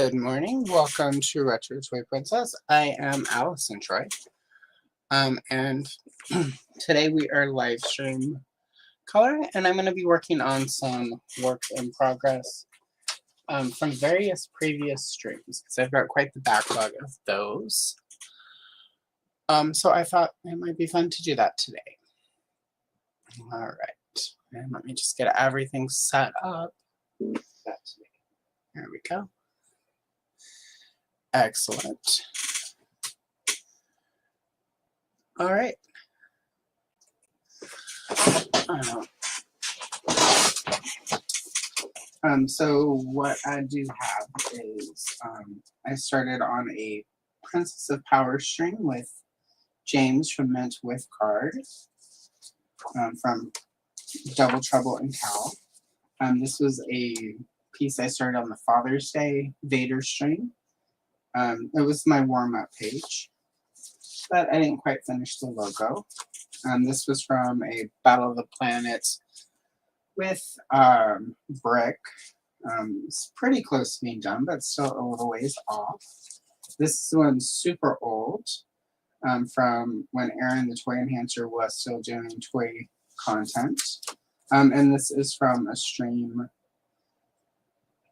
Good morning. Welcome to Retro Toy Princess. I am Allison Troy. And today we are live stream coloring, and I'm going to be working on some work in progress from various previous streams because I've got quite the backlog of those. So I thought it might be fun to do that today. All right, and let me just get everything set up. There we go. Excellent. All right. So what I do have is I started on a Princess of Power string with James from Mint with Card from Double Trouble and Cal. This was a piece I started on the Father's Day Vader string. It was my warm-up page, but I didn't quite finish the logo. This was from a Battle of the Planets with brick. It's pretty close to being done, but still a little ways off. This one's super old, from when Aaron the Toy Enhancer was still doing toy content. And this is from a stream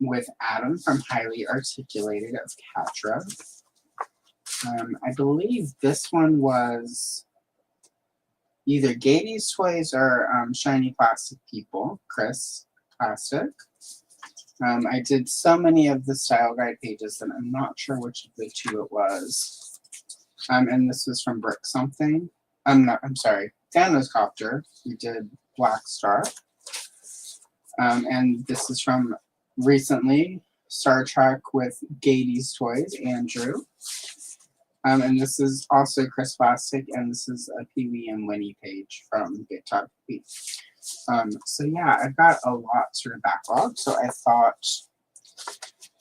with Adam from Highly Articulated of Catra. I believe this one was either Gady's Toys or Shiny Plastic People, Chris Plastic. I did so many of the style guide pages that I'm not sure which of the two it was. And this was from Brick Something. I'm sorry, Thanos Copter. We did Black Star. And this is from recently Star Trek with Gady's Toys, Andrew. And this is also Chris Plastic, and this is a Pee Wee and Winnie page from Get Talk Pee. So yeah, I've got a lot sort of backlog, so I thought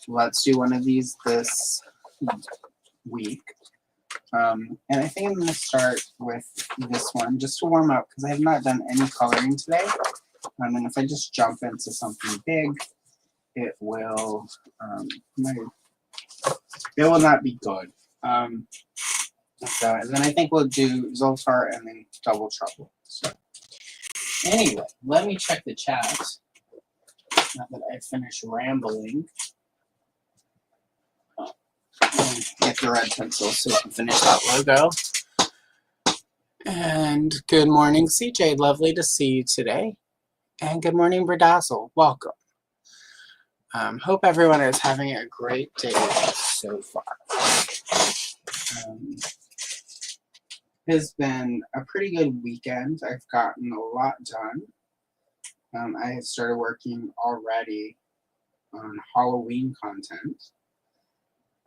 let's do one of these this week. And I think I'm going to start with this one just to warm up because I have not done any coloring today. And if I just jump into something big, it will not be good. So, and then I think we'll do Zoltar and then Double Trouble. So anyway, let me check the chat. Now that I finished rambling. Get the red pencil so we can finish that logo. And good morning, CJ. Lovely to see you today. And good morning, Berdazzle. Welcome. Hope everyone is having a great day so far. It's been a pretty good weekend. I've gotten a lot done. I have started working already on Halloween content.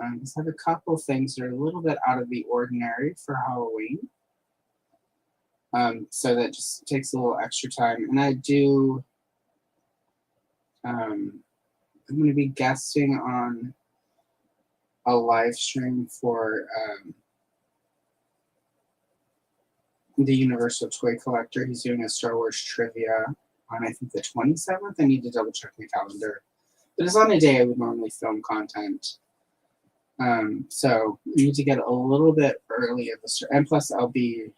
I have a couple things that are a little bit out of the ordinary for Halloween. So that just takes a little extra time. And I do, I'm going to be guesting on a live stream for the Universal Toy Collector. He's doing a Star Wars trivia on, I think, the 27th. I need to double check my calendar. But it's on a day I would normally film content. So I need to get a little bit early at the start. And plus, I'll be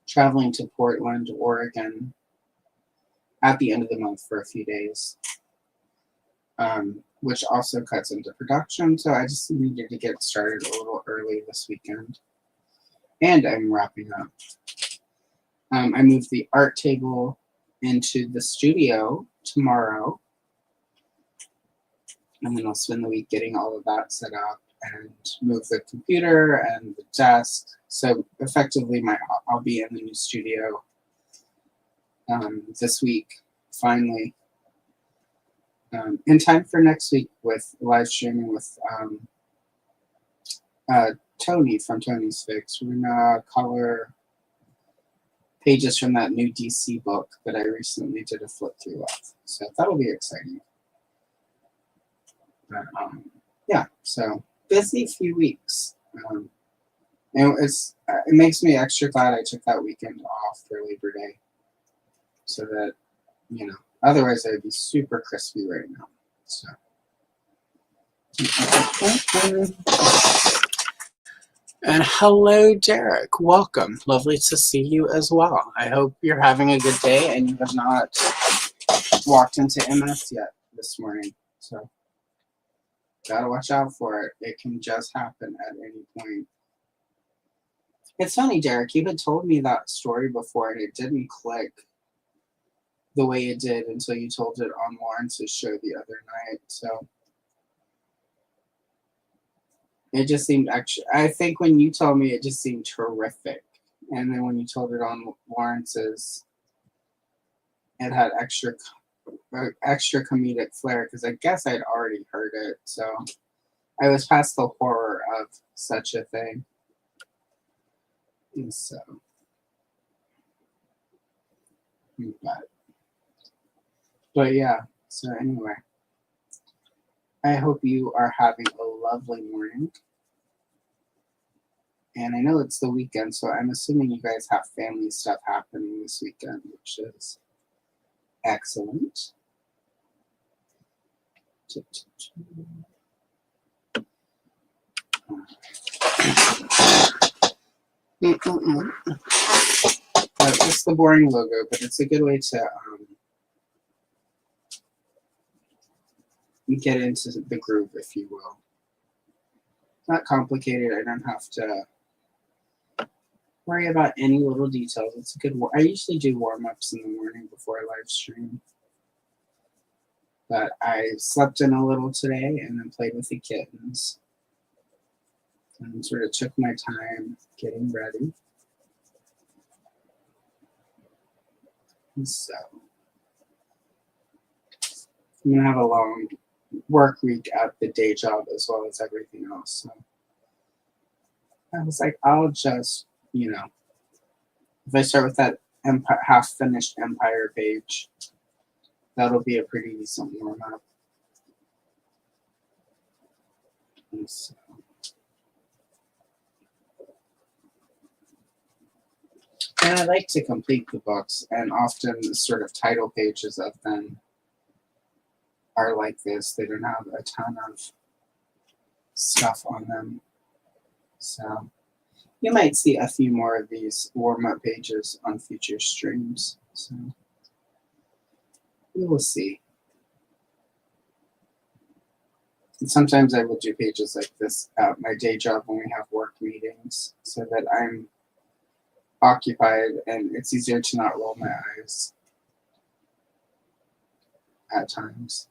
traveling to Portland, Oregon at the end of the month for a few days, which also cuts into production. So I just needed to get started a little early this weekend. And I'm wrapping up. I moved the art table into the studio tomorrow. And then I'll spend the week getting all of that set up and move the computer and the desk. So effectively, I'll be in the new studio this week, finally. In time for next week with live streaming with Tony from Tony's Fix. We're gonna color pages from that new DC book that I recently did a flip through of. So that'll be exciting. But, yeah, so busy few weeks. It makes me extra glad I took that weekend off for Labor Day, so that, you know, otherwise I would be super crispy right now. So And hello, Derek. Welcome. Lovely to see you as well. I hope you're having a good day and you have not walked into MS yet this morning. So, gotta watch out for it. It can just happen at any point. It's funny, Derek. You had told me that story before and it didn't click the way it did until you told it on Lawrence's show the other night. So, it just seemed extra. I think when you told me, it just seemed terrific. And then when you told it on Lawrence's, it had extra comedic flair because I guess I'd already heard it. So I was past the horror of such a thing. And so, but yeah. So anyway, I hope you are having a lovely morning. And I know it's the weekend, so I'm assuming you guys have family stuff happening this weekend, which is excellent. It's the boring logo, but it's a good way to get into the groove, if you will. Not complicated. I don't have to worry about any little details. It's a good. I usually do warm-ups in the morning before I live stream, but I slept in a little today and then played with the kittens and sort of took my time getting ready. And so I'm gonna have a long work week at the day job as well as everything else. So I was like, I'll just, if I start with that half-finished Empire page, that'll be a pretty decent warm-up. So. And I like to complete the books, and often the sort of title pages of them are like this. They don't have a ton of stuff on them. So you might see a few more of these warm-up pages on future streams. So we will see. And sometimes I will do pages like this at my day job when we have work meetings so that I'm occupied and it's easier to not roll my eyes at times.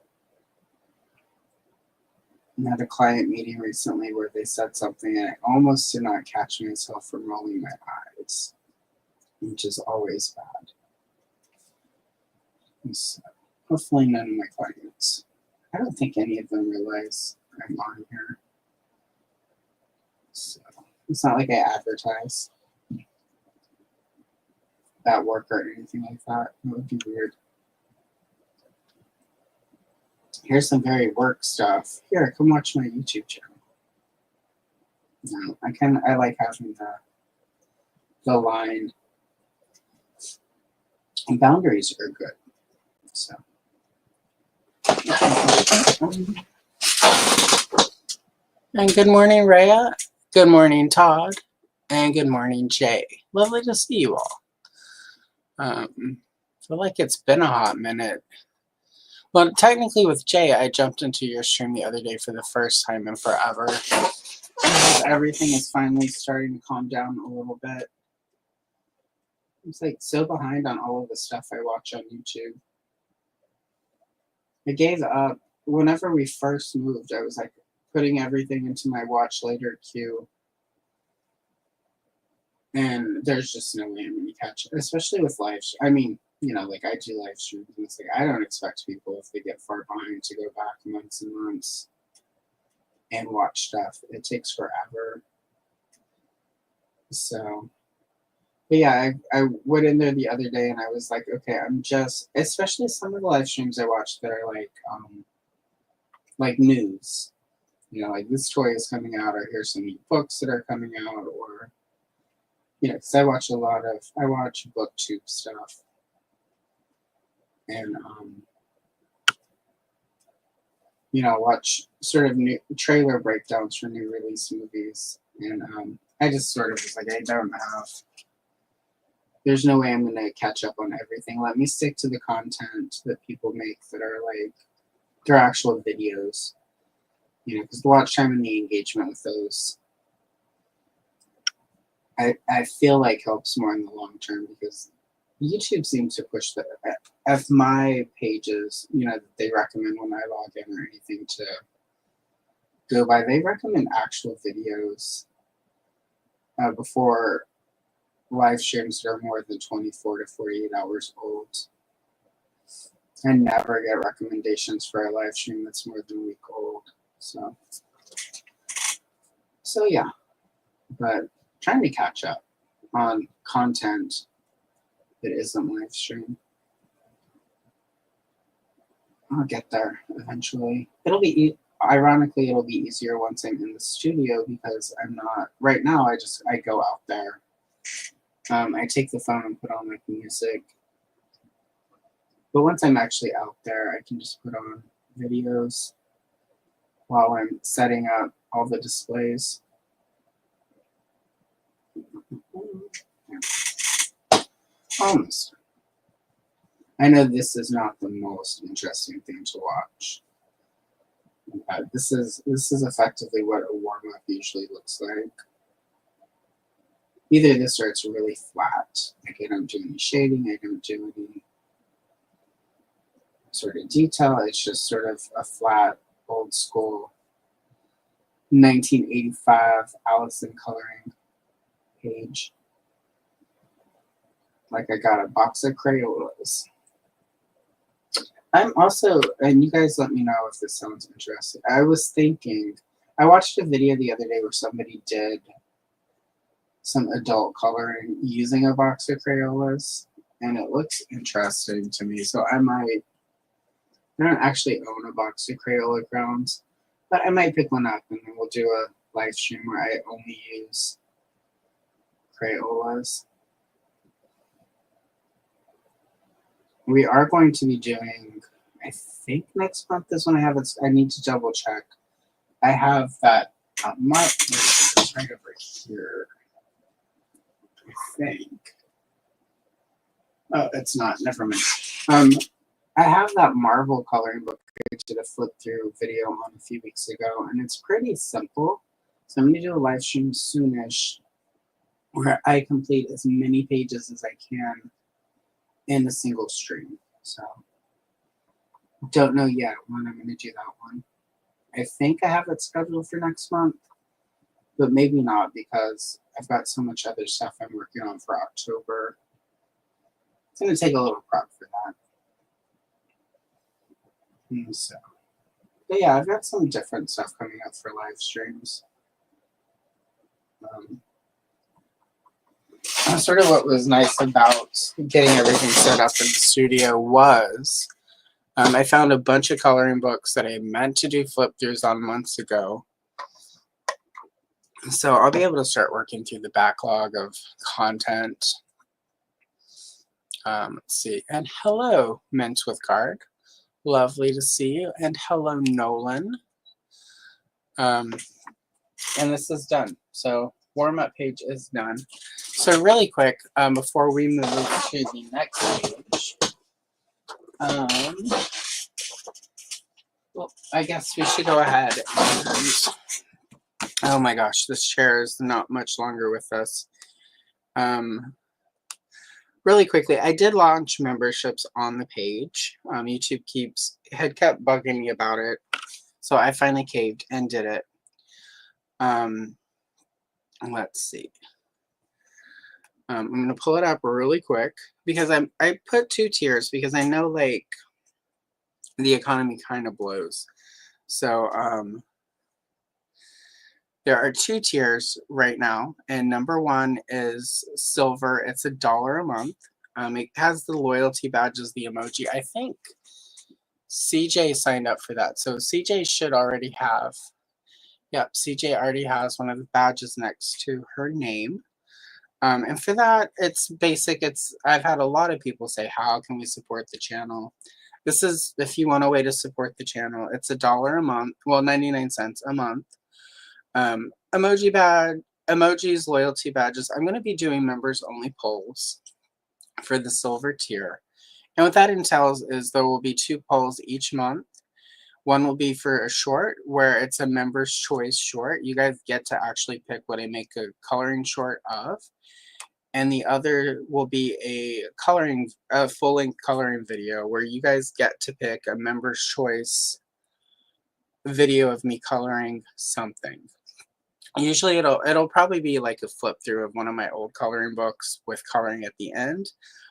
I had a client meeting recently where they said something and I almost did not catch myself from rolling my eyes, which is always bad. So hopefully none of my clients. I don't think any of them realize I'm on here. So it's not like I advertise at work or anything like that. It would be weird. Here's some very work stuff. Here, come watch my YouTube channel. No, I like having the line. And boundaries are good. So. And good morning, Rhea. Good morning, Todd. And good morning, Jay. Lovely to see you all. Feel like it's been a hot minute. Well, technically with Jay, I jumped into your stream the other day for the first time in forever. Everything is finally starting to calm down a little bit. I'm like so behind on all of the stuff I watch on YouTube. I gave up. Whenever we first moved, I was like putting everything into my watch later queue. And there's just no way I'm going to catch it, especially with live. I mean, like I do live streams, and it's like I don't expect people, if they get far behind, to go back months and months and watch stuff. It takes forever. So, but yeah, I went in there the other day and I was like, okay, I'm just, especially some of the live streams I watch that are like news. Like this toy is coming out, or here's some new books that are coming out, or because I watch booktube stuff. And you know, watch sort of new trailer breakdowns for new release movies. And I just sort of was like, there's no way I'm going to catch up on everything. Let me stick to the content that people make that are like their actual videos, you know, because the watch time and the engagement with those, I feel like helps more in the long term, because YouTube seems to push the, if my pages, you know, that they recommend when I log in or anything to go by, they recommend actual videos before live streams that are more than 24 to 48 hours old. I never get recommendations for a live stream that's more than a week old. So yeah, but trying to catch up on content that isn't live stream. I'll get there eventually. Ironically, it'll be easier once I'm in the studio, because I'm not, right now I go out there. I take the phone and put on like music. But once I'm actually out there, I can just put on videos while I'm setting up all the displays. Almost. I know this is not the most interesting thing to watch. This is effectively what a warm-up usually looks like. Either this or it's really flat. Like I don't do any shading, I don't do any sort of detail. It's just sort of a flat, old school 1985 Allison coloring page. Like I got a box of Crayolas. I'm also, and you guys let me know if this sounds interesting. I was thinking, I watched a video the other day where somebody did some adult coloring using a box of Crayolas, and it looks interesting to me. So I don't actually own a box of Crayola crowns, but I might pick one up and then we'll do a live stream where I only use Crayolas. We are going to be doing, I think next month is when I have it. I need to double check. I have that mark right over here, I think. Oh, it's not. Never mind. I have that Marvel coloring book I did a flip through video on a few weeks ago, and it's pretty simple. So I'm going to do a live stream soonish where I complete as many pages as I can in a single stream. So don't know yet when I'm going to do that one. I think I have it scheduled for next month, but maybe not, because I've got so much other stuff I'm working on for October. It's going to take a little prep for that. So, but yeah, I've got some different stuff coming up for live streams. Sort of what was nice about getting everything set up in the studio was I found a bunch of coloring books that I meant to do flip throughs on months ago. So I'll be able to start working through the backlog of content. Let's see. And hello, Mint with Card. Lovely to see you. And hello, Nolan. And this is done. So warm-up page is done. So really quick, before we move to the next page, well, I guess we should go ahead and, oh my gosh, this chair is not much longer with us. Really quickly, I did launch memberships on the page. YouTube had kept bugging me about it, so I finally caved and did it. Let's see. I'm gonna pull it up really quick because I put 2 tiers because I know like the economy kind of blows. So there are 2 tiers right now, and number 1 is silver. It's $1 a month. It has the loyalty badges, the emoji. I think CJ signed up for that, so CJ should already have. Yep, CJ already has one of the badges next to her name. And for that, it's basic. I've had a lot of people say, how can we support the channel? This is if you want a way to support the channel. It's $1 a month, well, 99 cents a month. Emoji badge, emojis, loyalty badges. I'm going to be doing members only polls for the silver tier. And what that entails is there will be 2 polls each month. One will be for a short where it's a member's choice short. You guys get to actually pick what I make a coloring short of. And the other will be a full-length coloring video where you guys get to pick a member's choice video of me coloring something. Usually it'll probably be like a flip through of one of my old coloring books with coloring at the end,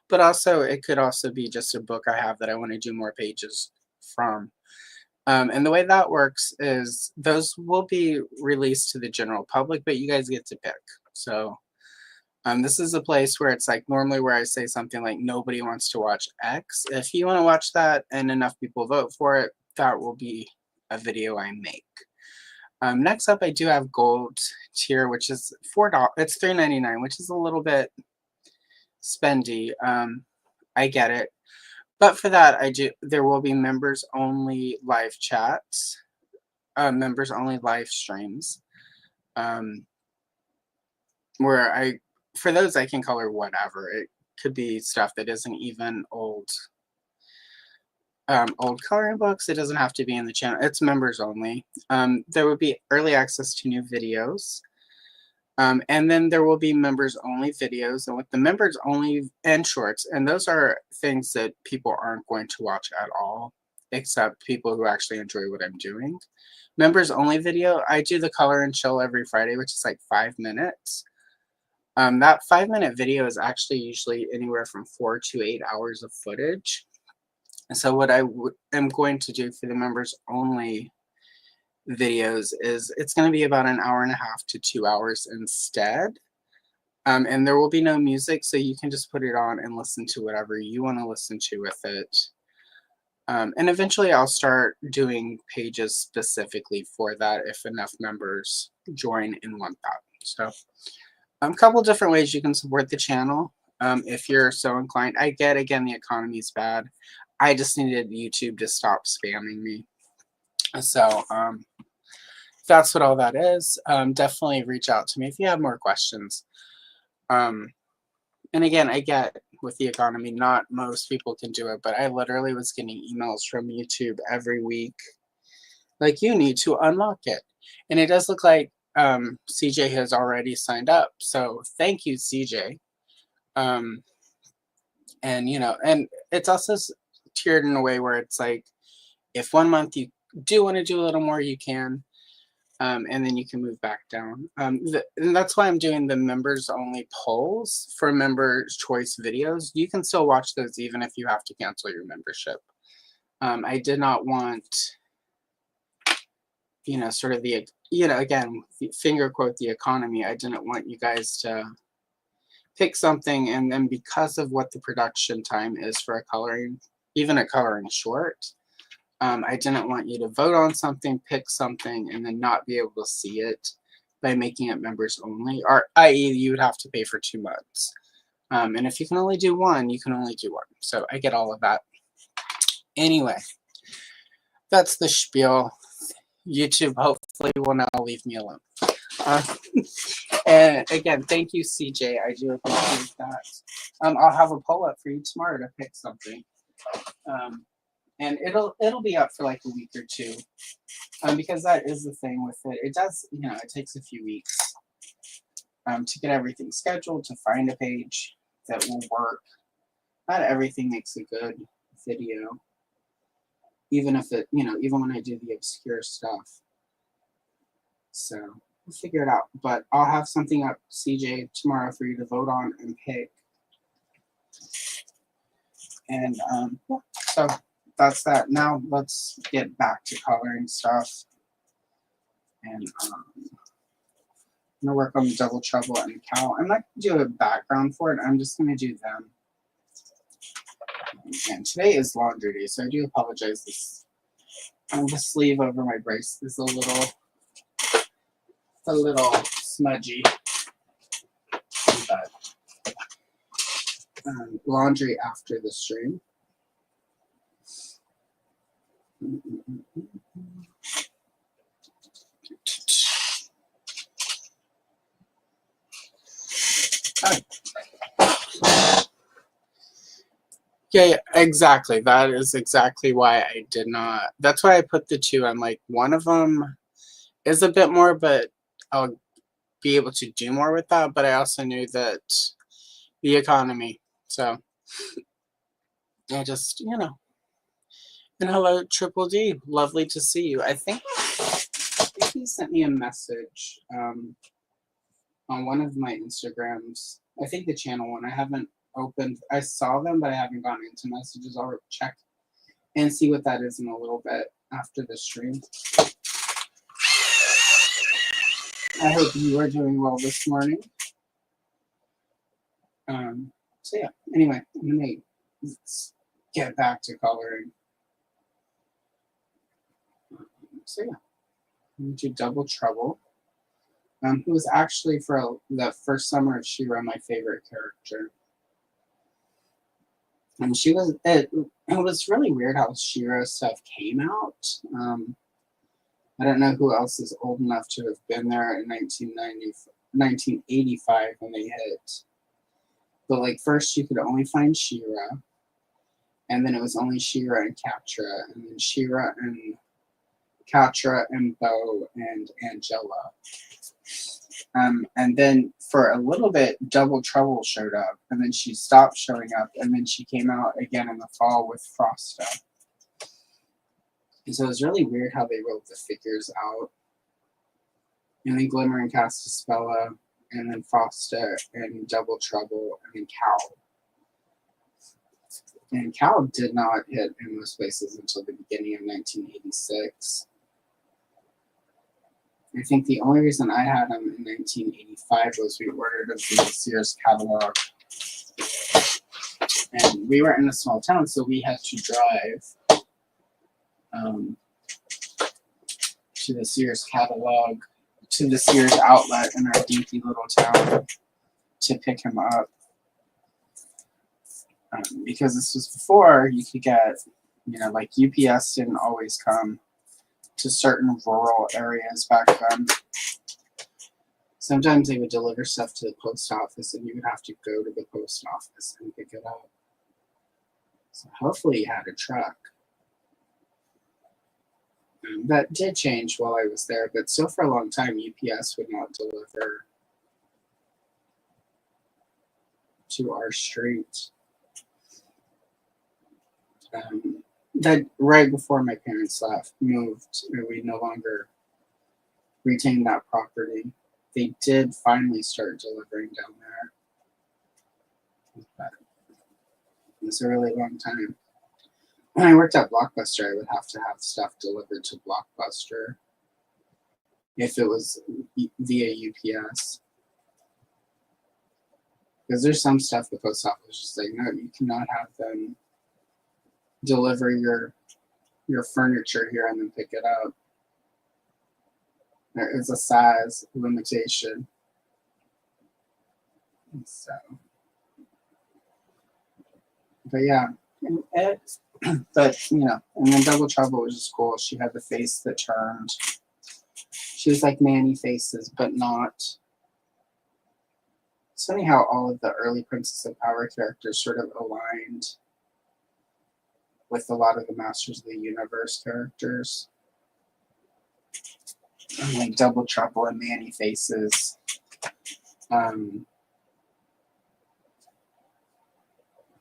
but also it could also be just a book I have that I want to do more pages from. And the way that works is those will be released to the general public, but you guys get to pick. So this is a place where it's like normally where I say something like nobody wants to watch X. If you want to watch that and enough people vote for it, that will be a video I make. Next up, I do have gold tier, which is $4. It's $3.99, which is a little bit spendy. I get it. But for that, there will be members only live chats, members only live streams, where for those I can color whatever. It could be stuff that isn't even old coloring books. It doesn't have to be in the channel. It's members only. There would be early access to new videos. And then there will be members only videos, and with the members only and shorts, and those are things that people aren't going to watch at all, except people who actually enjoy what I'm doing. Members only video, I do the color and chill every Friday, which is like 5 minutes. That 5-minute video is actually usually anywhere from 4 to 8 hours of footage. And so what I am going to do for the members only videos is it's going to be about 1.5 to 2 hours instead. And there will be no music, so you can just put it on and listen to whatever you want to listen to with it. And eventually I'll start doing pages specifically for that if enough members join and want that. So a couple different ways you can support the channel if you're so inclined. I get, again, the economy is bad. I just needed YouTube to stop spamming me. So that's what all that is. Definitely reach out to me if you have more questions. And again, I get with the economy, not most people can do it, but I literally was getting emails from YouTube every week, like, you need to unlock it. And it does look like CJ has already signed up. So thank you, CJ. And, you know, and it's also tiered in a way where it's like, if one month you do want to do a little more, you can. And then you can move back down. And that's why I'm doing the members only polls for members choice videos. You can still watch those even if you have to cancel your membership. I did not want, you know, sort of the, you know, again, finger quote, the economy. I didn't want you guys to pick something and then because of what the production time is for a coloring, even a coloring short, I didn't want you to vote on something, pick something, and then not be able to see it by making it members only, or i.e. you would have to pay for 2 months. And if you can only do one, you can only do one. So I get all of that. Anyway, that's the spiel. YouTube hopefully will now leave me alone. And again, thank you, CJ. I do appreciate that. I'll have a poll up for you tomorrow to pick something. And it'll be up for like a week or 2, because that is the thing with it. It does, you know, it takes a few weeks to get everything scheduled, to find a page that will work. Not everything makes a good video, even if it, you know, even when I do the obscure stuff. So we'll figure it out. But I'll have something up, CJ, tomorrow for you to vote on and pick. And yeah, so that's that. Now let's get back to coloring stuff. And I'm gonna work on the double trouble and cow. I'm not gonna do a background for it. I'm just gonna do them. And today is laundry day, so I do apologize. The sleeve over my brace is a little smudgy. But laundry after the stream. Yeah, exactly. That is exactly why I did not. That's why I put the two. I'm like, one of them is a bit more, but I'll be able to do more with that. But I also knew that the economy. So I just, And hello, Triple D. Lovely to see you. I think he sent me a message on one of my Instagrams. I think the channel one. I haven't opened. I saw them, but I haven't gone into messages. I'll check and see what that is in a little bit after the stream. I hope you are doing well this morning. So yeah, anyway, I'm gonna get back to coloring. So yeah, I'm gonna do Double Trouble. Who was actually for the first summer of She-Ra my favorite character. And she was, it was really weird how She-Ra stuff came out. I don't know who else is old enough to have been there in 1985 when they hit. But like first you could only find She-Ra, and then it was only She-Ra and Catra, and then She-Ra and Catra and Bo and Angela. And then for a little bit, Double Trouble showed up, and then she stopped showing up, and then she came out again in the fall with Frosta. And so it was really weird how they wrote the figures out. And then Glimmer and Castaspella, and then Frosta and Double Trouble, and then Cal. And Cal did not hit in most places until the beginning of 1986. I think the only reason I had them in 1985 was we ordered them from the Sears catalog. And we were in a small town, so we had to drive to the Sears catalog, to the Sears outlet in our dinky little town to pick him up. Because this was before you could get, like UPS didn't always come to certain rural areas back then. Sometimes they would deliver stuff to the post office and you would have to go to the post office and pick it up. So hopefully you had a truck. That did change while I was there, but still for a long time UPS would not deliver to our street. That right before my parents moved, we no longer retained that property. They did finally start delivering down there. But it was a really long time. When I worked at Blockbuster, I would have to have stuff delivered to Blockbuster if it was via UPS. Because there's some stuff the post office is just like, no, you cannot have them deliver your furniture here and then pick it up. There is a size limitation. So, but yeah, but and then Double Trouble was just cool. She had the face that turned. She was like Manny Faces, but not. It's funny how all of the early Princess of Power characters sort of aligned with a lot of the Masters of the Universe characters. And like Double Trouble and Manny Faces.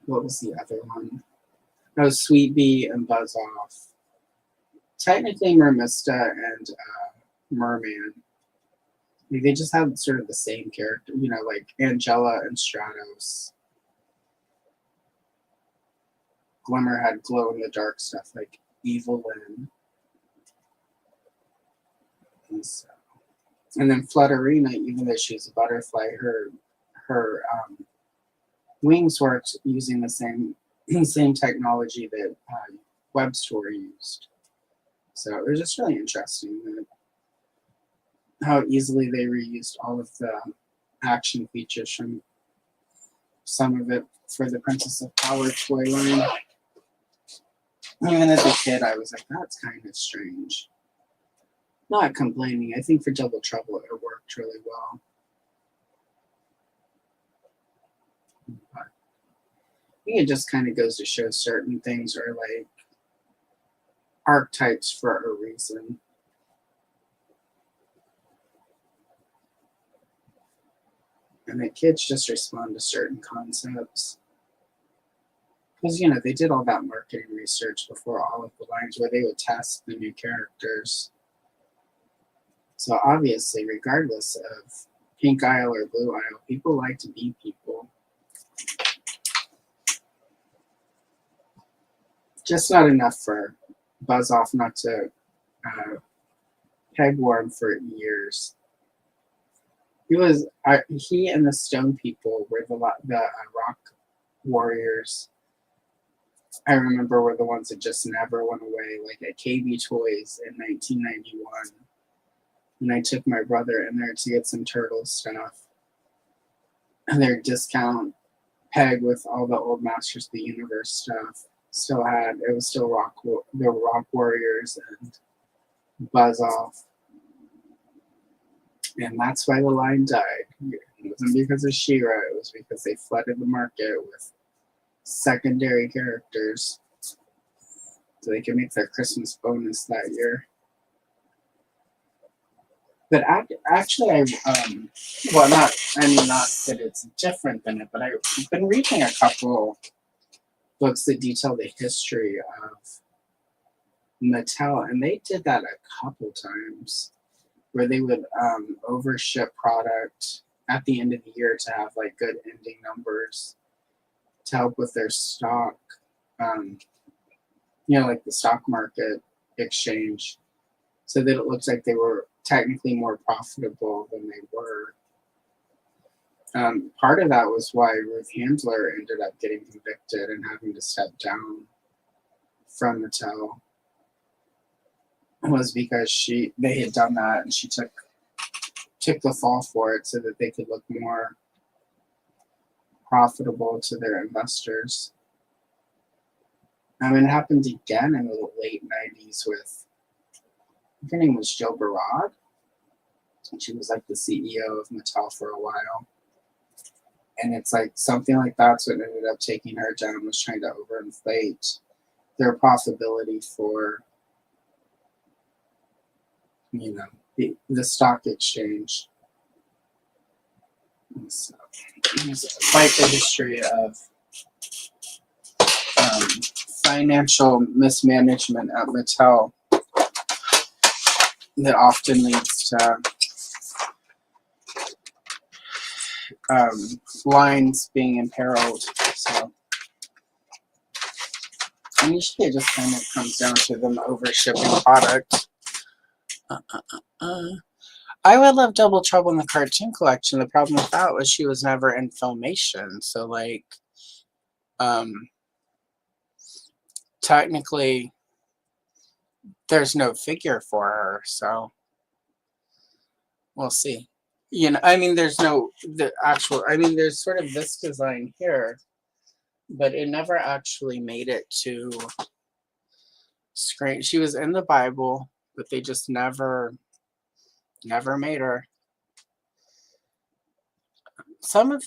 What was the other one? Oh, Sweet Bee and Buzz Off. Technically Mermista and Merman. They just have sort of the same character, like Angela and Stratos. Glimmer had glow-in-the-dark stuff like Evelyn. And then Flutterina, even though she was a butterfly, her wings worked using the same technology that Web Store used. So it was just really interesting how easily they reused all of the action features from some of it for the Princess of Power toy line. Even as a kid, I was like, that's kind of strange. Not complaining. I think for Double Trouble, it worked really well. But I think it just kind of goes to show certain things are like archetypes for a reason. And the kids just respond to certain concepts. Because, you know, they did all that marketing research before all of the lines where they would test the new characters. So obviously, regardless of Pink Isle or Blue Isle, people like to be people. Just not enough for Buzz Off not to peg Warm for years. He and the Stone People were the Rock Warriors. I remember were the ones that just never went away. Like at KB Toys in 1991, when I took my brother in there to get some turtle stuff, and their discount peg with all the old Masters of the Universe stuff it was still the Rock Warriors and Buzz Off. And that's why the line died. It wasn't because of She-Ra, it was because they flooded the market with secondary characters so they could make their Christmas bonus that year. But actually, not that it's different than it, but I've been reading a couple books that detail the history of Mattel, and they did that a couple times, where they would overship product at the end of the year to have like good ending numbers to help with their stock, like the stock market exchange, so that it looks like they were technically more profitable than they were. Part of that was why Ruth Handler ended up getting convicted and having to step down from Mattel, was because they had done that and she took the fall for it so that they could look more profitable to their investors. It happened again in the late 90s with, her name was Jill Barad. She was like the CEO of Mattel for a while. And it's like something like that's what ended up taking her down, was trying to overinflate their profitability for, the stock exchange. So, it's quite the history of financial mismanagement at Mattel that often leads to lines being imperiled. So, and usually it just kind of comes down to them overshipping product. I would love Double Trouble in the Cartoon Collection. The problem with that was she was never in Filmation. So, like, technically, there's no figure for her. So, we'll see. There's there's sort of this design here, but it never actually made it to screen. She was in the Bible, but they just never made her. Some of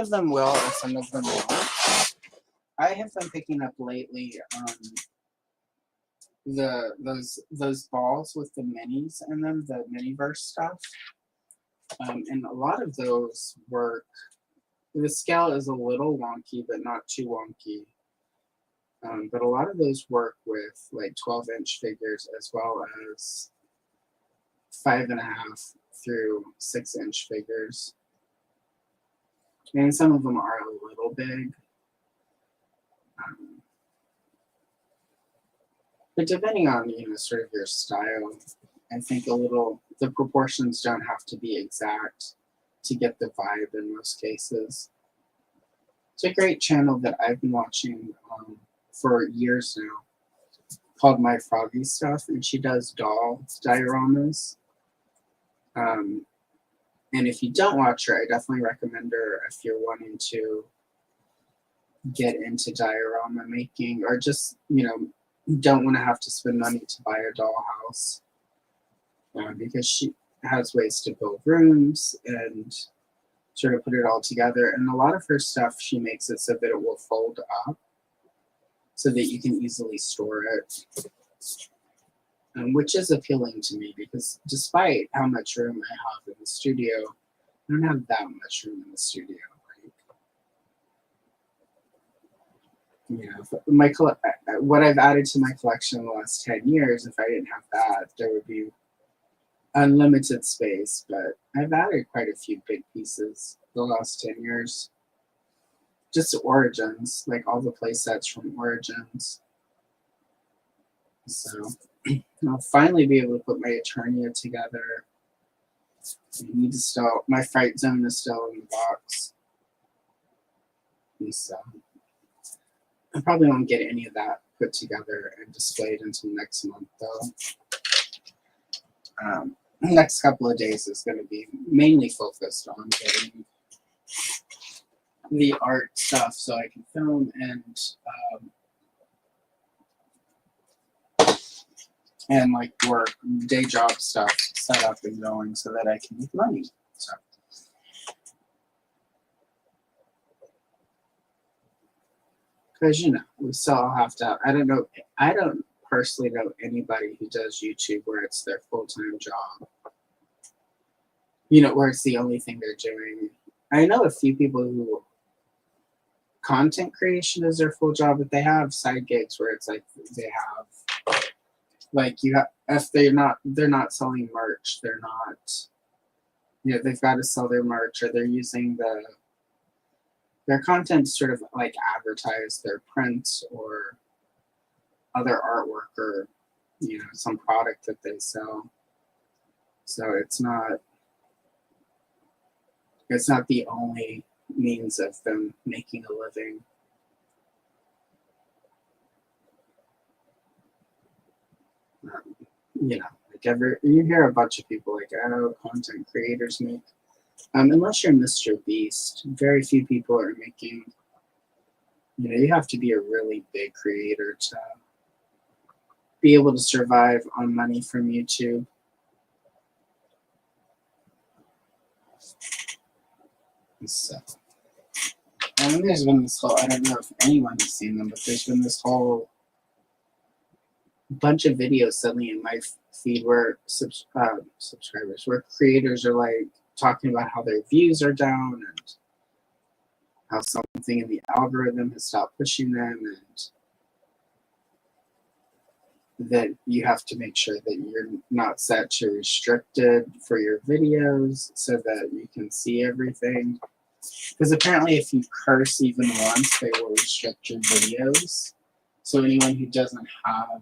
them will, and some of them won't. I have been picking up lately those balls with the minis in them, the Miniverse stuff. And a lot of those work. The scale is a little wonky, but not too wonky. But a lot of those work with like 12-inch figures, as well as 5.5 through 6-inch figures. And some of them are a little big. But depending on, sort of your style, I think the proportions don't have to be exact to get the vibe in most cases. It's a great channel that I've been watching for years now, called My Froggy Stuff, and she does doll dioramas. And if you don't watch her, I definitely recommend her if you're wanting to get into diorama making, or just, don't want to have to spend money to buy a dollhouse because she has ways to build rooms and sort of put it all together. And a lot of her stuff, she makes it so that it will fold up so that you can easily store it, which is appealing to me because despite how much room I have in the studio, I don't have that much room in the studio. You know, what I've added to my collection in the last 10 years, if I didn't have that, there would be unlimited space. But I've added quite a few big pieces the last 10 years. Just Origins, like all the play sets from Origins. So I'll finally be able to put my Eternia together. I need to still, my Fright Zone is still in the box. And so I probably won't get any of that put together and displayed until next month, though. The next couple of days is going to be mainly focused on getting the art stuff so I can film and like work, day job stuff set up and going so that I can make money. So. Because, you know, we still have to, I don't personally know anybody who does YouTube where it's their full-time job. You know, where it's the only thing they're doing. I know a few people who content creation is their full job, but they have side gigs where it's like they have, like if they're not selling merch, they're not, you know, they've got to sell their merch or they're using their content to sort of like advertise their prints or other artwork or, you know, some product that they sell. So it's not the only means of them making a living. You know, like you hear a bunch of people like, oh, content creators make. Unless you're Mr. Beast, very few people are making, you know, you have to be a really big creator to be able to survive on money from YouTube. So, and there's been this whole, I don't know if anyone has seen them, but there's been this whole bunch of videos suddenly in my feed where subscribers, where creators are like talking about how their views are down and how something in the algorithm has stopped pushing them, and that you have to make sure that you're not set to restricted for your videos so that you can see everything. Because apparently if you curse even once, they will restrict your videos. So anyone who doesn't have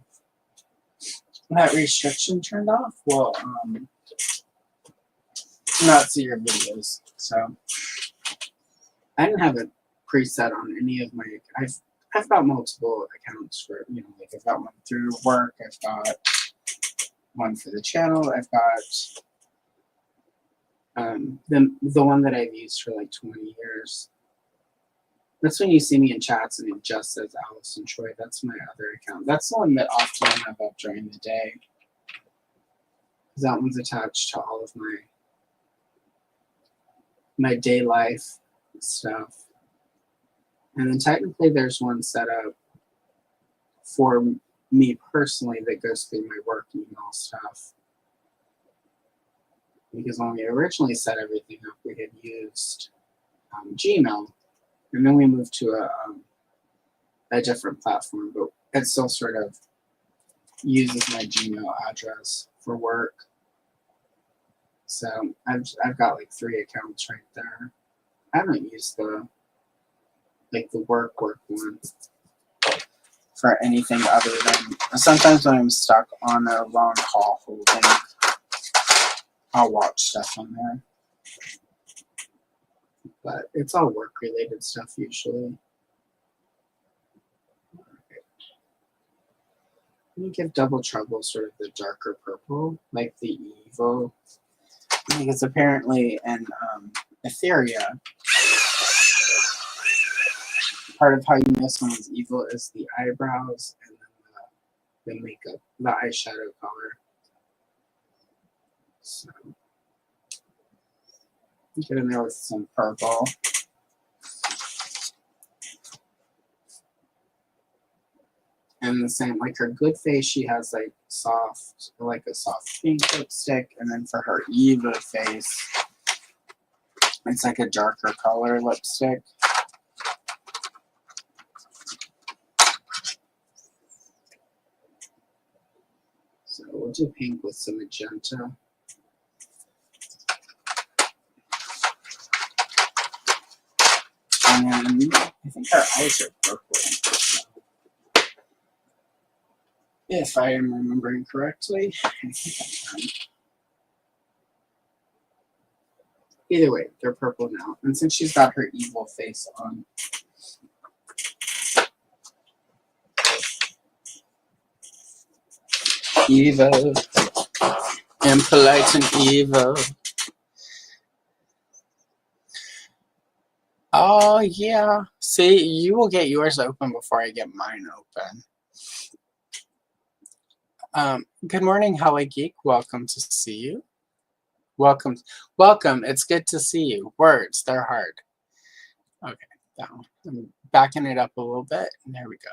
that restriction turned off will not see your videos. So I didn't have it preset on any of my, I've got multiple accounts for, you know, like I've got one through work, I've got one for the channel, I've got the one that I've used for like 20 years. That's when you see me in chats and it just says Allison Troy. That's my other account. That's the one that often I have up during the day. That one's attached to all of my day life stuff. And then technically there's one set up for me personally that goes through my work email stuff. Because when we originally set everything up, we had used Gmail. And then we moved to a different platform, but it still sort of uses my Gmail address for work. So I've got like 3 accounts right there. I haven't used the work one for anything other than sometimes when I'm stuck on a long haul holding, I'll watch stuff on there. But it's all work related stuff usually. You give Double Trouble sort of the darker purple, like the evil. Because apparently in Etheria, part of how you know someone's evil is the eyebrows and then the makeup, the eyeshadow color. So get in there with some purple. And the same, like her Good Face, she has like a soft pink lipstick. And then for her Eva face, it's like a darker color lipstick. So we'll do pink with some magenta. And I think our eyes are purple, if I am remembering correctly. I think I can. Either way, they're purple now. And since she's got her evil face on, evil, impolite and evil. Oh, yeah. See, you will get yours open before I get mine open. Good morning, Holly Geek. Welcome to see you. Welcome. Welcome. It's good to see you. Words, they're hard. Okay, down. I'm backing it up a little bit. And there we go.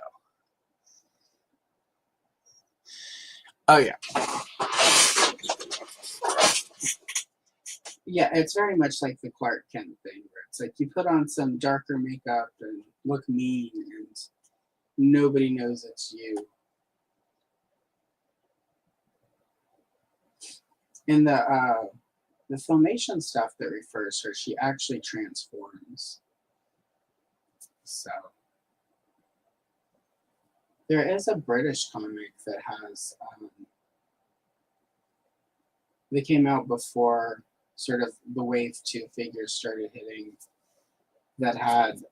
Oh, yeah. Yeah, it's very much like the Clark Kent thing, where it's like you put on some darker makeup and look mean, and nobody knows it's you. In the Filmation stuff that refers her, she actually transforms. So there is a British comic that has they came out before sort of the wave 2 figures started hitting, that had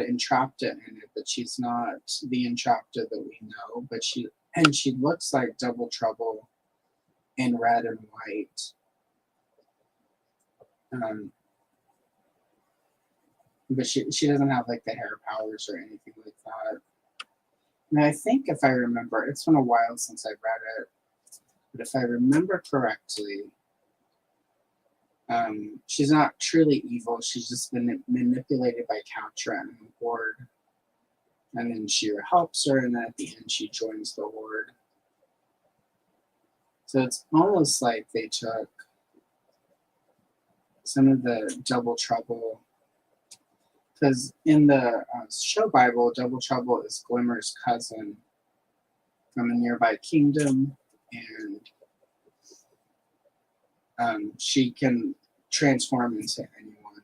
Entrapta in it, but she's not the Entrapta that we know, but she looks like Double Trouble in red and white. But she doesn't have like the hair powers or anything like that. And I think, if I remember, it's been a while since I read it, but if I remember correctly, she's not truly evil. She's just been manipulated by Catra and the Horde. And then she helps her, and then at the end she joins the Horde. So it's almost like they took some of the Double Trouble, because in the show Bible, Double Trouble is Glimmer's cousin from a nearby kingdom, and she can transform into anyone.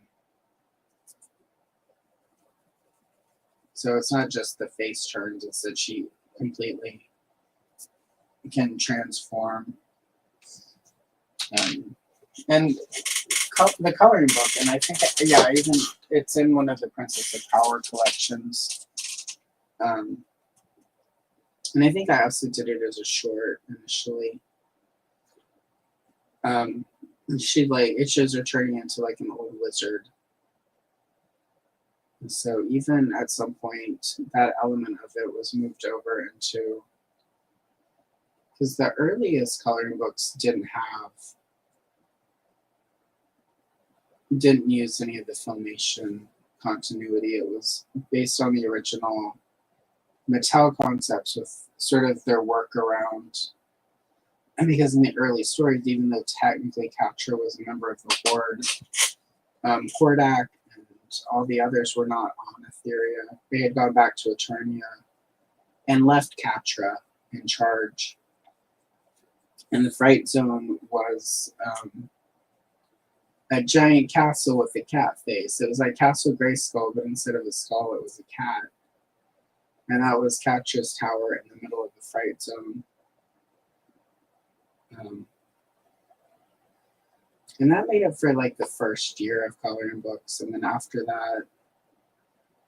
So it's not just the face turns, it's that she completely can transform. And the coloring book, and I think, yeah, even it's in one of the Princess of Power collections. And I think I also did it as a short initially. It shows her turning into like an old wizard. And so even at some point, that element of it was moved over into, because the earliest coloring books didn't use any of the Filmation continuity. It was based on the original Mattel concepts with sort of their workaround. And because in the early stories, even though technically Catra was a member of the Horde, Hordak and all the others were not on Etheria. They had gone back to Eternia and left Catra in charge. And the Fright Zone was a giant castle with a cat face. It was like Castle Grayskull, but instead of a skull, it was a cat. And that was Catra's tower in the middle of the Fright Zone. And that made up for like the first year of coloring books. And then after that,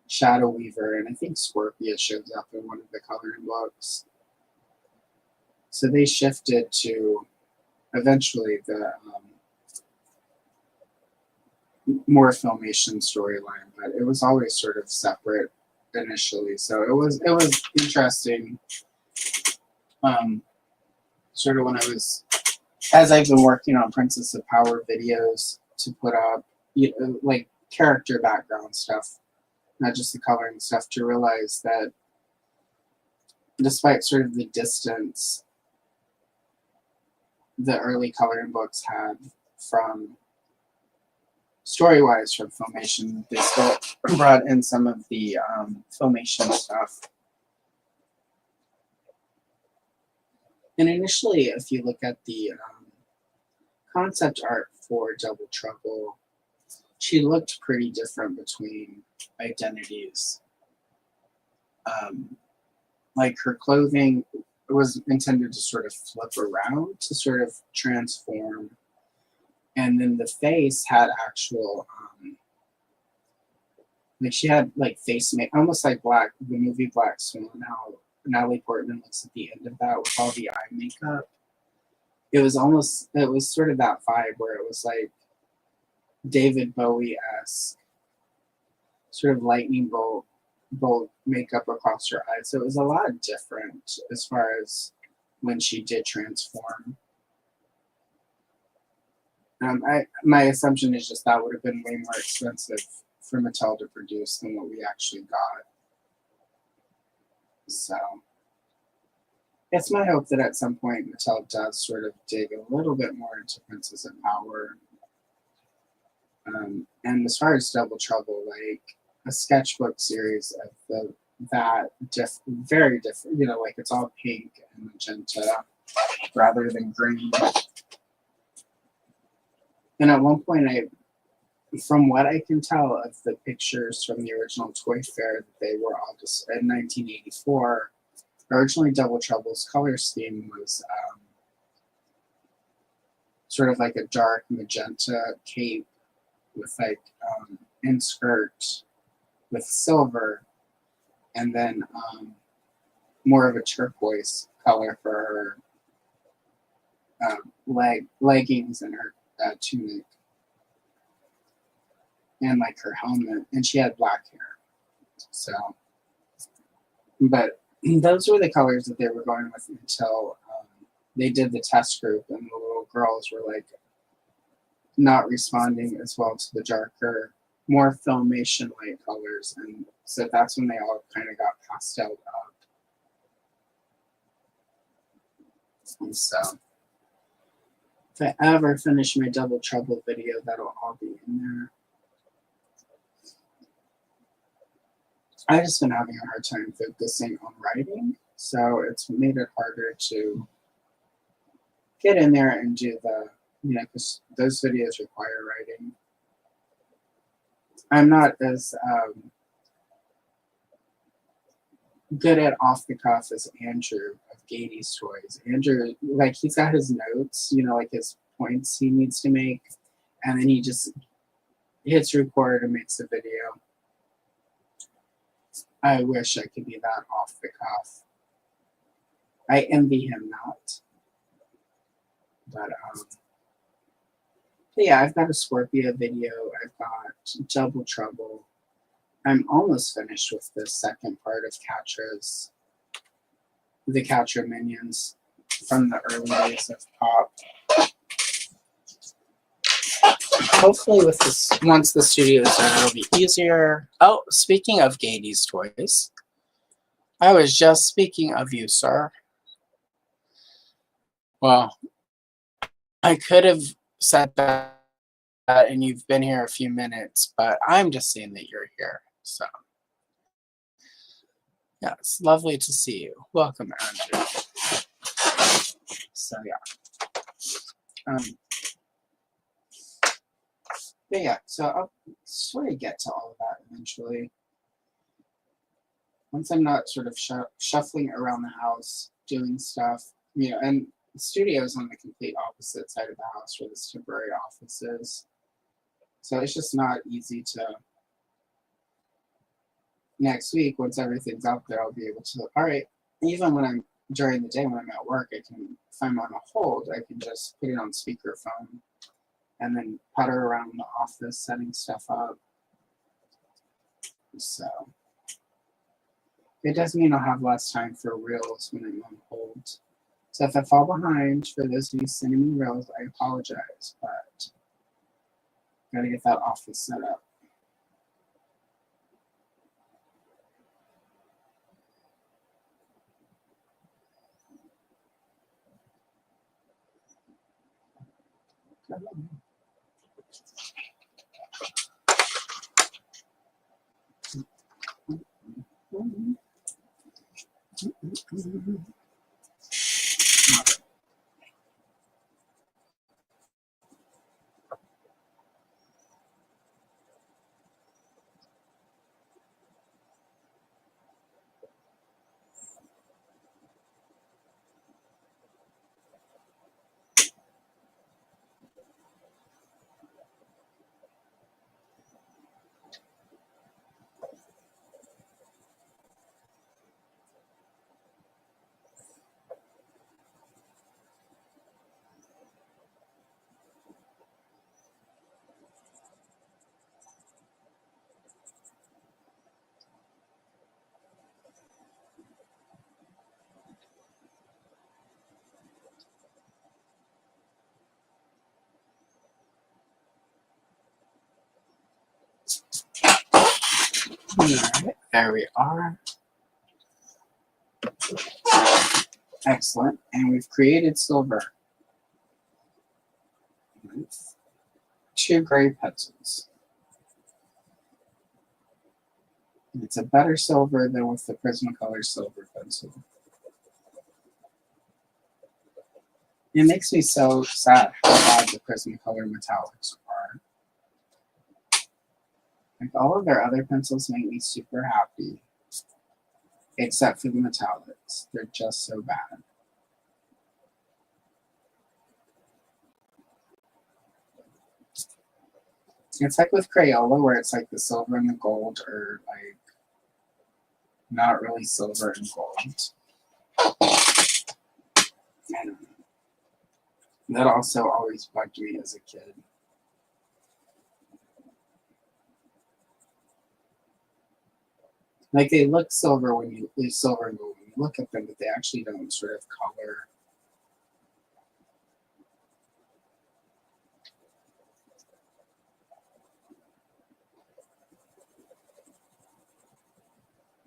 Shadow Weaver and I think Scorpia shows up in one of the coloring books. So they shifted to eventually the more Filmation storyline, but it was always sort of separate initially. So it was interesting Sort of when I was, as I've been working on Princess of Power videos to put up, like character background stuff, not just the coloring stuff, to realize that despite sort of the distance the early coloring books had from story-wise from Filmation, they still brought in some of the Filmation stuff. And initially, if you look at the concept art for Double Trouble, she looked pretty different between identities. Like her clothing was intended to sort of flip around to sort of transform. And then the face had actual, like she had like face make, almost like the movie Black Swan, how Natalie Portman looks at the end of that with all the eye makeup. It was sort of that vibe where it was like David Bowie-esque, sort of lightning bolt makeup across her eyes. So it was a lot different as far as when she did transform. My assumption is just that would have been way more expensive for Mattel to produce than what we actually got. So it's my hope that at some point Mattel does sort of dig a little bit more into Princess of Power. And as far as Double Trouble, like a sketchbook series of very different, like it's all pink and magenta rather than green. And at one point, from what I can tell of the pictures from the original Toy Fair, they were all just in 1984. Originally, Double Trouble's color scheme was sort of like a dark magenta cape with like in skirt with silver, and then more of a turquoise color for her leggings and her tunic, and like her helmet, and she had black hair. So, but those were the colors that they were going with until they did the test group, and the little girls were like not responding as well to the darker, more Filmation light colors, and so that's when they all kind of got pasteled up. And so if I ever finish my Double Trouble video, that'll all be in there. I've just been having a hard time focusing on writing, so it's made it harder to get in there and do the, because those videos require writing. I'm not as good at off the cuff as Andrew of Gady's Toys. Andrew, like, he's got his notes, like his points he needs to make, and then he just hits record and makes a video. I wish I could be that off the cuff. I envy him not. But yeah, I've got a Scorpio video. I've got Double Trouble. I'm almost finished with the second part of the Catra minions from the early days of Pop. Hopefully with this, once the studio is done, it'll be easier. Oh, speaking of Gady's Toys, I was just speaking of you, sir. Well, I could have said that and you've been here a few minutes, but I'm just saying that you're here. So, yeah, it's lovely to see you. Welcome, Andrew. So, yeah. But yeah, so I'll sort of get to all of that eventually. Once I'm not sort of shuffling around the house, doing stuff, and the studio is on the complete opposite side of the house where this temporary office is. So it's just not easy to, next week, once everything's out there, I'll be able to, all right, even when I'm, during the day when I'm at work, I can, if I'm on a hold, I can just put it on speakerphone and then putter around the office setting stuff up. So it does mean I'll have less time for reels when I'm on hold. So if I fall behind, for those of you sending me reels, I apologize, but gotta get that office set up. All right, there we are. Excellent. And we've created silver with 2 gray pencils. And it's a better silver than with the Prismacolor silver pencil. It makes me so sad how bad the Prismacolor metallics are. Like, all of their other pencils make me super happy, except for the metallics. They're just so bad. It's like with Crayola, where it's like the silver and the gold are like not really silver and gold. And that also always bugged me as a kid. Like, they look silver when you silver and gold when you look at them, but they actually don't sort of color.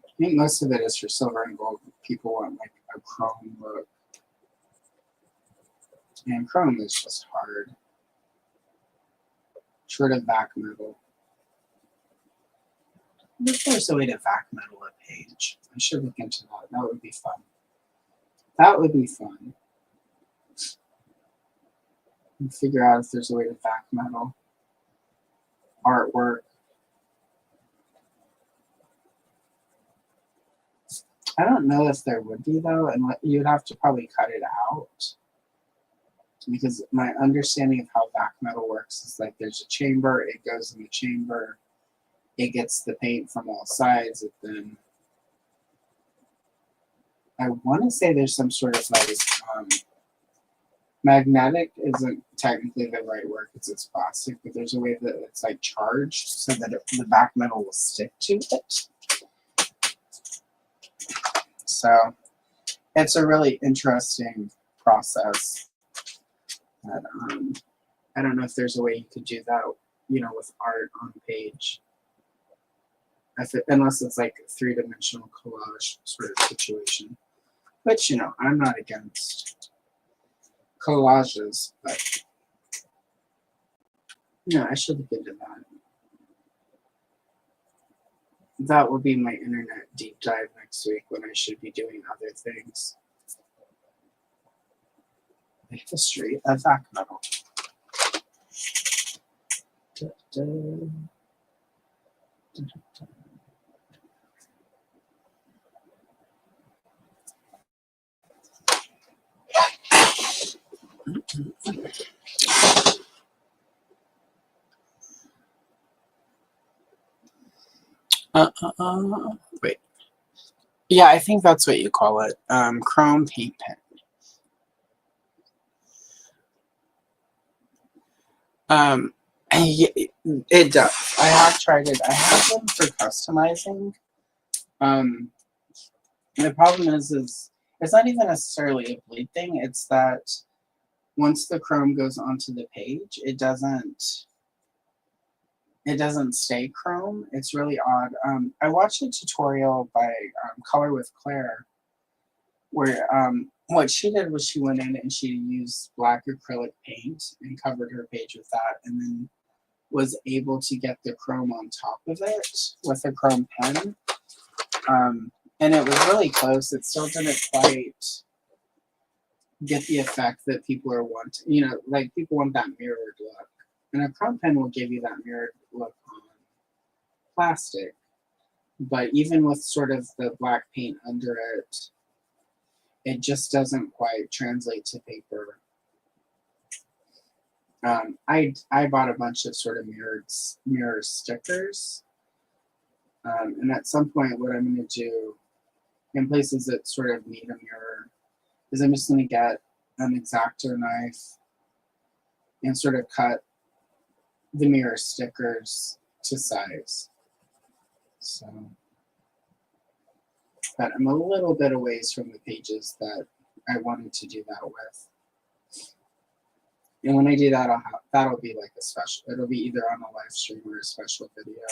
I think most of it is for silver and gold. People want like a chrome look. And chrome is just hard. Short of vac metal. If there's a way to vac metal a page, I should look into that. That would be fun. That would be fun. And figure out if there's a way to vac metal artwork. I don't know if there would be, though, and you'd have to probably cut it out. Because my understanding of how vac metal works is like there's a chamber, it goes in the chamber, it gets the paint from all sides, and then I want to say there's some sort of like magnetic isn't technically the right word because it's plastic, but there's a way that it's like charged so that the vac metal will stick to it. So it's a really interesting process. But, I don't know if there's a way you could do that, with art on the page. Unless it's like a 3-dimensional collage sort of situation. Which, I'm not against collages, but I should look into that. That will be my internet deep dive next week when I should be doing other things. The history of vac metal. Wait. Yeah, I think that's what you call it. Chrome paint pen. Yeah, it does. I have tried it. I have them for customizing. The problem is it's not even necessarily a bleed thing. It's that once the chrome goes onto the page, it doesn't stay chrome. It's really odd. I watched a tutorial by Color with Claire where what she did was she went in and she used black acrylic paint and covered her page with that, and then was able to get the chrome on top of it with a chrome pen. And it was really close. It still didn't quite get the effect that people are wanting. You know, like people want that mirrored look. And a chrome pen will give you that mirrored look on plastic. But even with sort of the black paint under it, it just doesn't quite translate to paper. I bought a bunch of sort of mirror stickers. And at some point, what I'm going to do in places that sort of need a mirror is I'm just going to get an X-Acto knife and sort of cut the mirror stickers to size. So, but I'm a little bit away from the pages that I wanted to do that with. And when I do that, that'll be like a special, it'll be either on a live stream or a special video.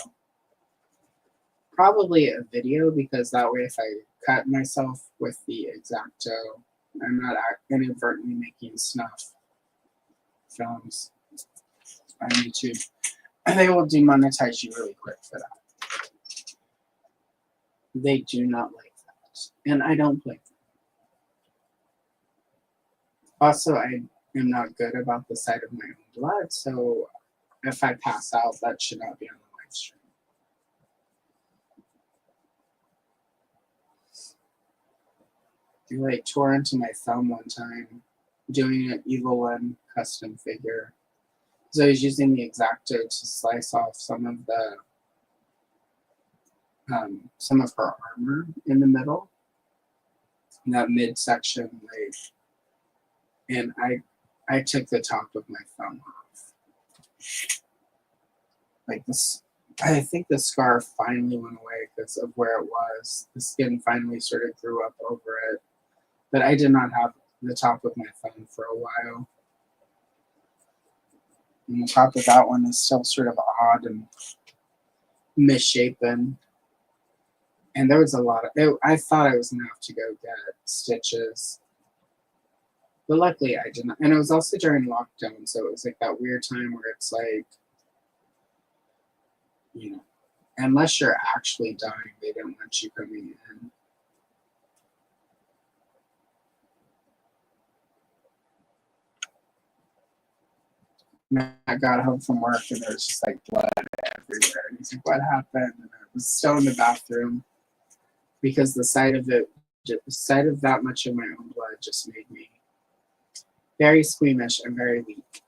Probably a video, because that way if I cut myself with the X-Acto, I'm not inadvertently making snuff films on YouTube. And they will demonetize you really quick for that. They do not like that. And I don't like that. Also, I am not good about the sight of my own blood, so if I pass out, that should not be on the live stream. I like tore into my thumb one time doing an Evelyn custom figure. So I was using the X-Acto to slice off some of her armor in the middle, in that midsection, like, and I took the top of my thumb off. Like this, I think the scar finally went away because of where it was. The skin finally sort of grew up over it. But I did not have the top of my thumb for a while. And the top of that one is still sort of odd and misshapen. And there was a lot of, I thought I was going to have to go get stitches. But luckily I did not. And it was also during lockdown, so it was like that weird time where it's like, you know, unless you're actually dying, they don't want you coming in. I got home from work and there was just like blood everywhere. And he's like, what happened? And I was still in the bathroom because the sight of that much of my own blood just made me very squeamish and very weak.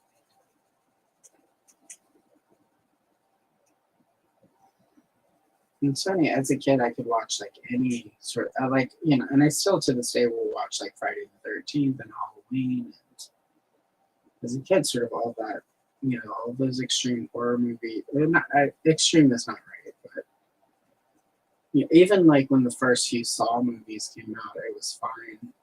And it's funny, as a kid, I could watch like any sort of, like, you know, and I still to this day will watch like Friday the 13th and Halloween. And as a kid, sort of all that, you know, all those extreme horror movies. Extreme is not right, but you know, even like when the first few Saw movies came out, it was fine.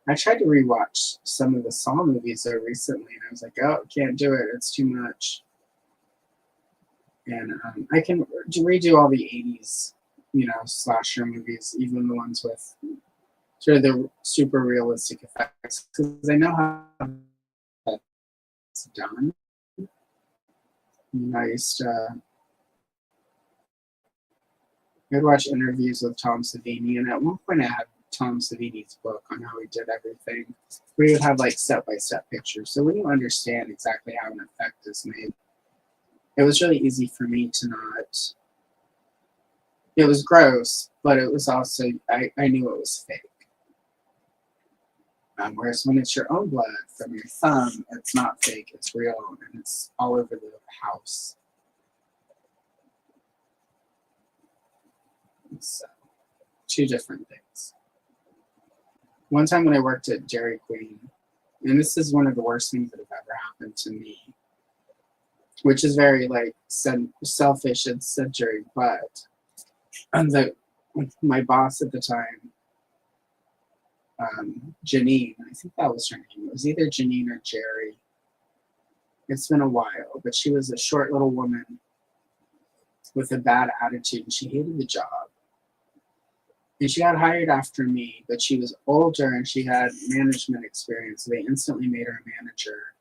I tried to rewatch some of the Saw movies there recently, and I was like, oh, can't do it. It's too much. And I can redo all the 80s, you know, slasher movies, even the ones with sort of the super realistic effects, because I know how it's done. And I used to I'd watch interviews with Tom Savini, and at one point I had Tom Savini's book on how he did everything. We would have like step-by-step pictures. So when you understand exactly how an effect is made, it was really easy for me to not. It was gross, but it was also, I knew it was fake. Whereas when it's your own blood from your thumb, it's not fake, it's real, and it's all over the house. So, two different things. One time when I worked at Dairy Queen, and this is one of the worst things that have ever happened to me, which is very like selfish and centering, but. And my boss at the time, Janine. I think that was her name. It was either Janine or Jerry. It's been a while, but she was a short little woman with a bad attitude, and she hated the job. And she got hired after me, but she was older and she had management experience. So they instantly made her a manager.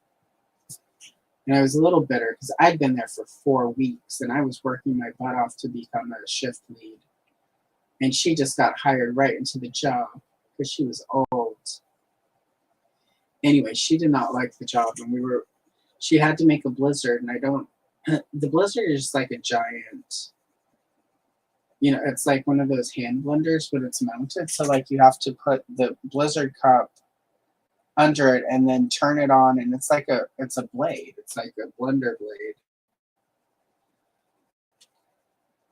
And I was a little bitter because I'd been there for 4 weeks and I was working my butt off to become a shift lead. And she just got hired right into the job because she was old. Anyway, she did not like the job, and she had to make a blizzard, and the blizzard is just like a giant, it's like one of those hand blenders, but it's mounted. So like you have to put the blizzard cup under it and then turn it on, and it's a blade. It's like a blender blade.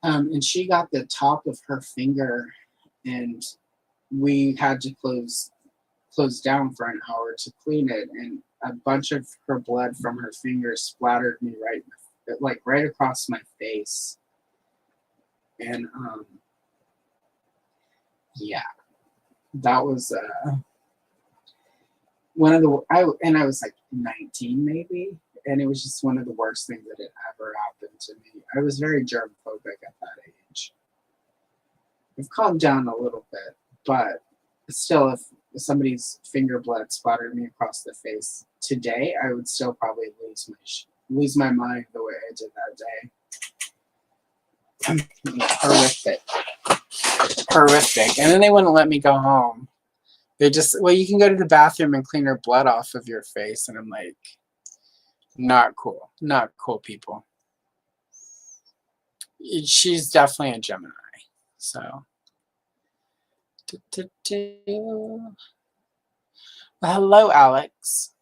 And she got the top of her finger, and we had to close down for an hour to clean it, and a bunch of her blood from her fingers splattered me right across my face. And yeah, that was one of the I was like 19 maybe, and it was just one of the worst things that had ever happened to me. I was very germophobic at that age. I've calmed down a little bit, but still, if somebody's finger blood splattered me across the face today, I would still probably lose my mind the way I did that day. Horrific. And then they wouldn't let me go home. They just, well, you can go to the bathroom and clean her blood off of your face. And I'm like, not cool. Not cool, people. She's definitely a Gemini. So. Well, hello, Alex.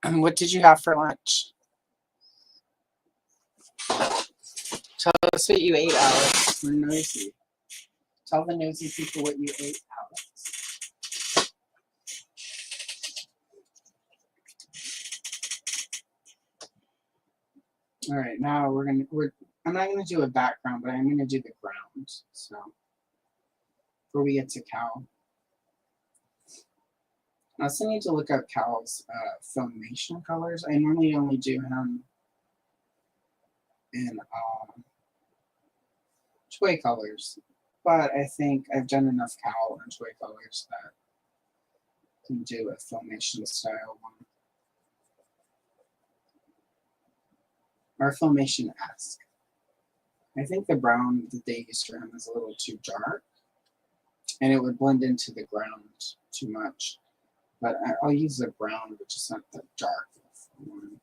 What did you have for lunch? Tell us what you ate, Alex. We're nosy. Tell the nosy people what you ate, Alex. All right, now I'm not gonna do a background, but I'm gonna do the ground. So before we get to Cal, I also need to look up Cal's filmation colors. I normally only do him in toy colors, but I think I've done enough Cal and toy colors that I can do a filmation style one. Or filmation-esque. I think the brown that they used for him is a little too dark, and it would blend into the ground too much. But I'll use the brown, but just not the dark one.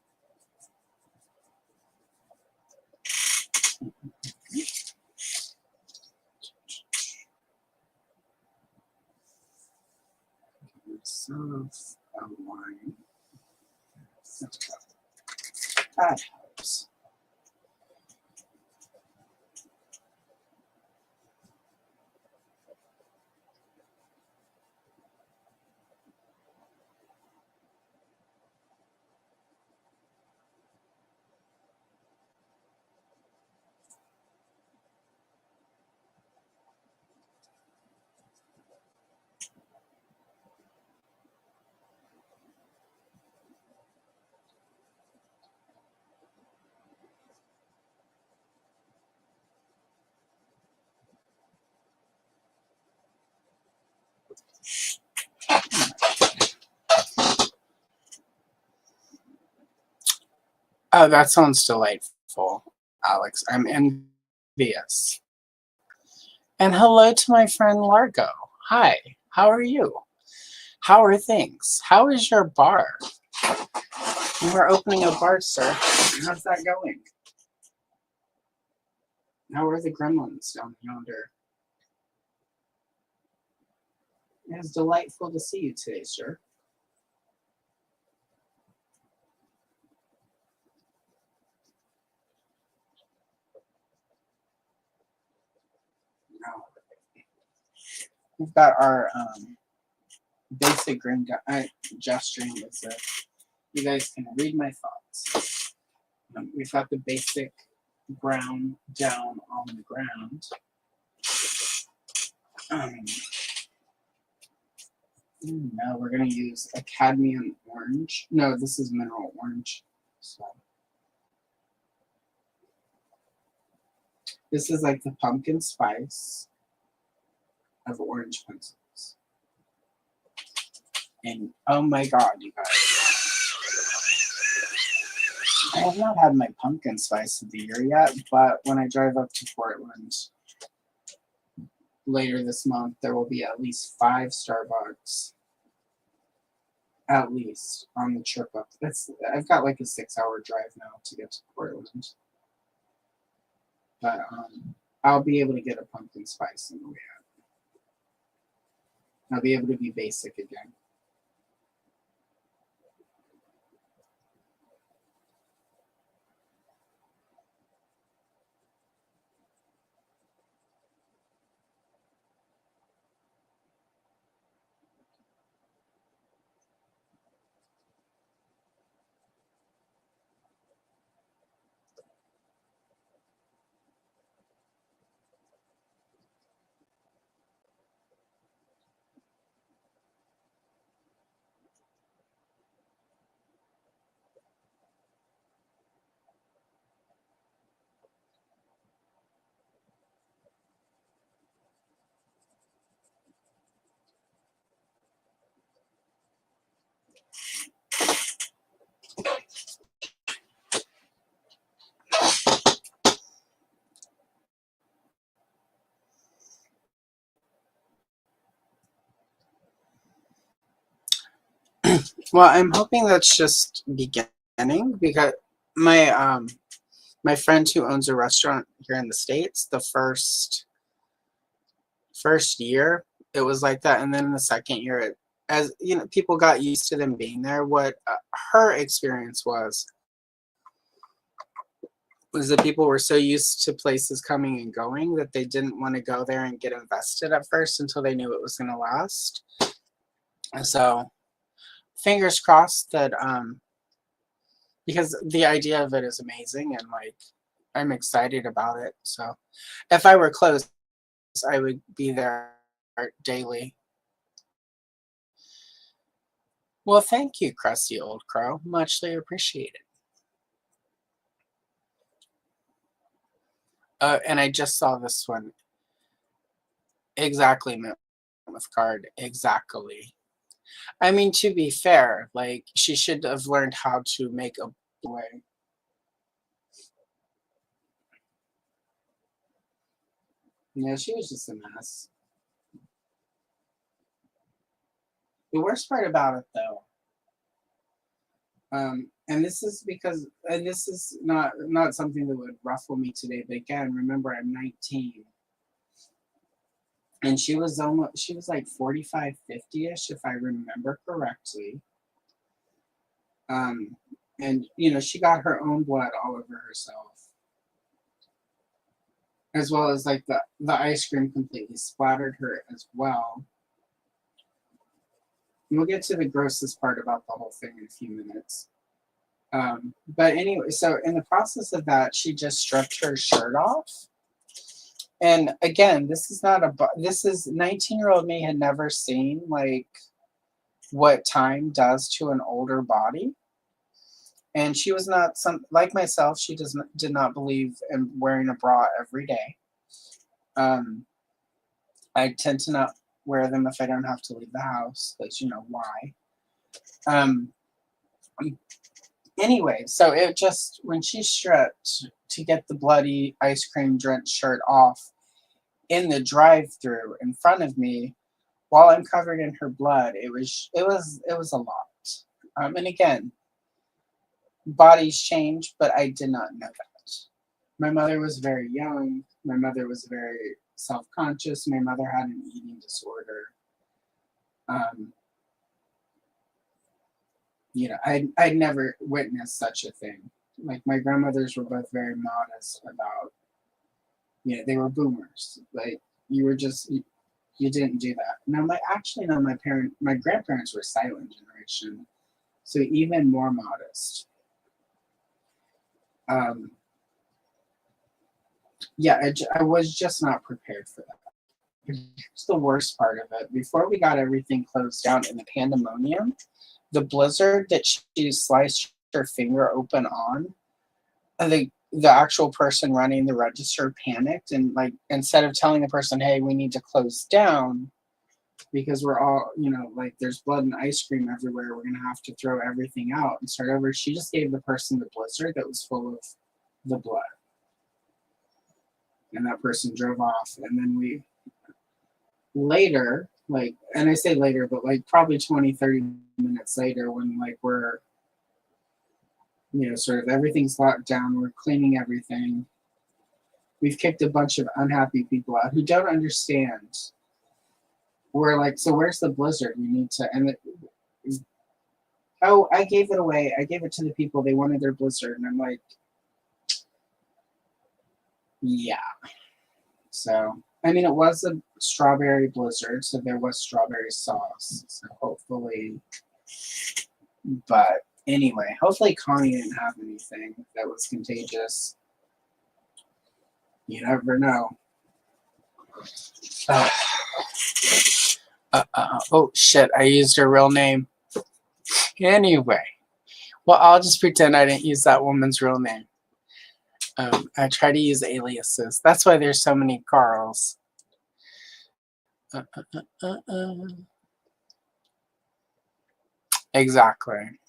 Soft outline. That helps. Oh, that sounds delightful, Alex. I'm envious. And hello to my friend Largo. Hi, how are you? How are things? How is your bar? We're opening a bar, sir. How's that going? How are the gremlins down yonder? It is delightful to see you today, sir. We've got our basic green gesturing with it. You guys can read my thoughts. We've got the basic brown down on the ground. No, we're going to use a cadmium orange. No, this is mineral orange. So this is like the pumpkin spice of orange pencils. And oh my god, you guys. I have not had my pumpkin spice of the year yet, but when I drive up to Portland later this month, there will be at least 5 Starbucks, at least, on the trip up. I've got like a 6-hour drive now to get to Portland. But I'll be able to get a pumpkin spice on the way out. I'll be able to be basic again. Well, I'm hoping that's just beginning because my friend who owns a restaurant here in the States, the first year it was like that, and then in the second year, as you know, people got used to them being there. What her experience was that people were so used to places coming and going that they didn't want to go there and get invested at first until they knew it was going to last. And so fingers crossed that because the idea of it is amazing, and like I'm excited about it. So if I were close, I would be there daily. Well, thank you, crusty old crow. Muchly appreciated. And I just saw this one. Exactly, with card. Exactly. I mean, to be fair, like she should have learned how to make a way. Yeah, she was just a mess. The worst part about it, though, and this is because, and this is not something that would ruffle me today. But again, remember, I'm 19, and she was like 45, 50ish, if I remember correctly. And you know, she got her own blood all over herself, as well as like the ice cream completely splattered her as well. And we'll get to the grossest part about the whole thing in a few minutes. But anyway, so in the process of that, she just stripped her shirt off. And again, this is 19-year-old me had never seen like what time does to an older body. And she was not like myself. She did not believe in wearing a bra every day. I tend to not wear them if I don't have to leave the house, but you know why. Anyway, so it just, when she stripped to get the bloody ice cream drenched shirt off in the drive-through in front of me, while I'm covered in her blood, it was a lot. And again, bodies change, but I did not know that. My mother was very young. My mother was very self-conscious. My mother had an eating disorder. You know, I'd never witnessed such a thing. Like my grandmothers were both very modest about, you know, they were boomers. Like you were just, you didn't do that. Now my grandparents were silent generation, so even more modest. Yeah, I was just not prepared for that. Here's the worst part of it. Before we got everything closed down in the pandemonium, the blizzard that she sliced her finger open on, the actual person running the register panicked, and like instead of telling the person, hey, we need to close down because we're all, like there's blood and ice cream everywhere, we're gonna have to throw everything out and start over, she just gave the person the blizzard that was full of the blood. And that person drove off. And then we later, like, and I say later, but like probably 20-30 minutes later, when like we're, sort of everything's locked down, we're cleaning everything, we've kicked a bunch of unhappy people out who don't understand. We're like, so where's the blizzard? We need to, and oh, I gave it away. I gave it to the people. They wanted their blizzard. And I'm like, yeah. So, I mean, it was a strawberry blizzard, so there was strawberry sauce. So hopefully, but anyway, hopefully Connie didn't have anything that was contagious. You never know. Oh, shit, I used her real name. Anyway, well, I'll just pretend I didn't use that woman's real name. I try to use aliases. That's why there's so many Carls. Exactly.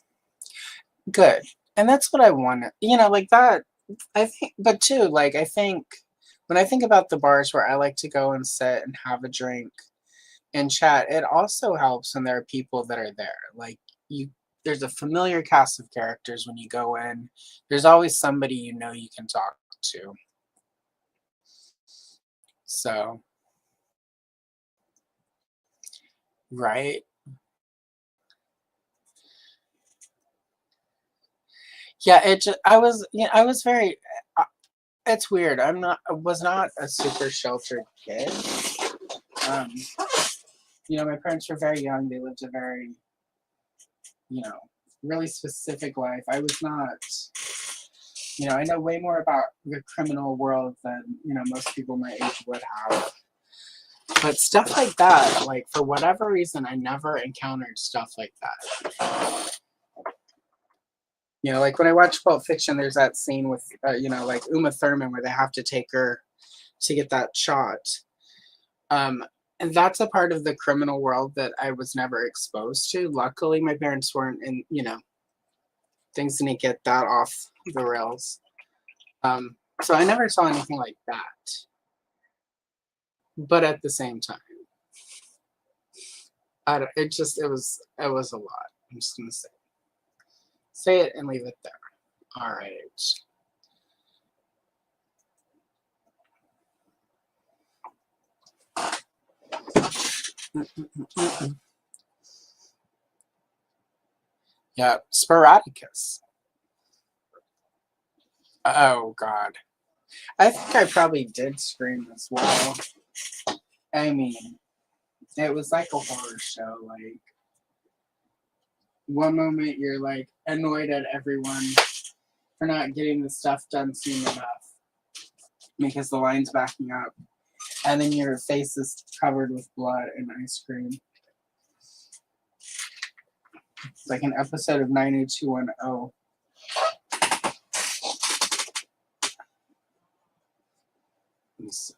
Good. And that's what I want. Like that, I think, but too, like, I think, when I think about the bars where I like to go and sit and have a drink and chat, it also helps when there are people that are there. Like, there's a familiar cast of characters when you go in. There's always somebody you can talk to. So, right? Yeah, I was very, it's weird. I was not a super sheltered kid. My parents were very young. They lived a very, really specific life. I was not, I know way more about the criminal world than, most people my age would have. But stuff like that, like, for whatever reason, I never encountered stuff like that. Like when I watch Pulp Fiction, there's that scene with, like Uma Thurman where they have to take her to get that shot. And that's a part of the criminal world that I was never exposed to. Luckily, my parents weren't in, things didn't get that off the rails. So I never saw anything like that. But at the same time, it was a lot. I'm just going to say it and leave it there. All right. Yeah, Sporadicus. Oh, God. I think I probably did scream as well. I mean, it was like a horror show. Like, one moment you're like annoyed at everyone for not getting the stuff done soon enough because the line's backing up, and then your face is covered with blood and ice cream. It's like an episode of 90210. So,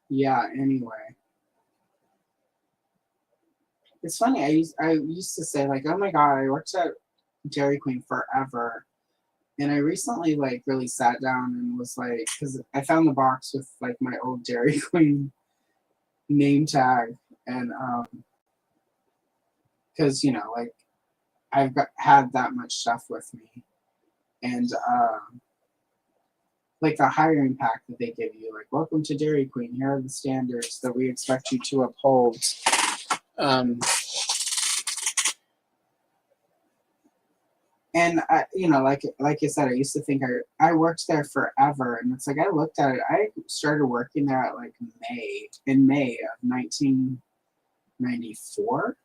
yeah, anyway. It's funny, I used to say, like, oh my god, I worked at Dairy Queen forever. And I recently, like, really sat down and was like, because I found the box with, like, my old Dairy Queen name tag. And, because, like, had that much stuff with me. And, like, the hiring pack that they give you, like, welcome to Dairy Queen, here are the standards that we expect you to uphold. And I, like I said, I used to think I worked there forever, and it's like I looked at it. I started working there at like May of 1994,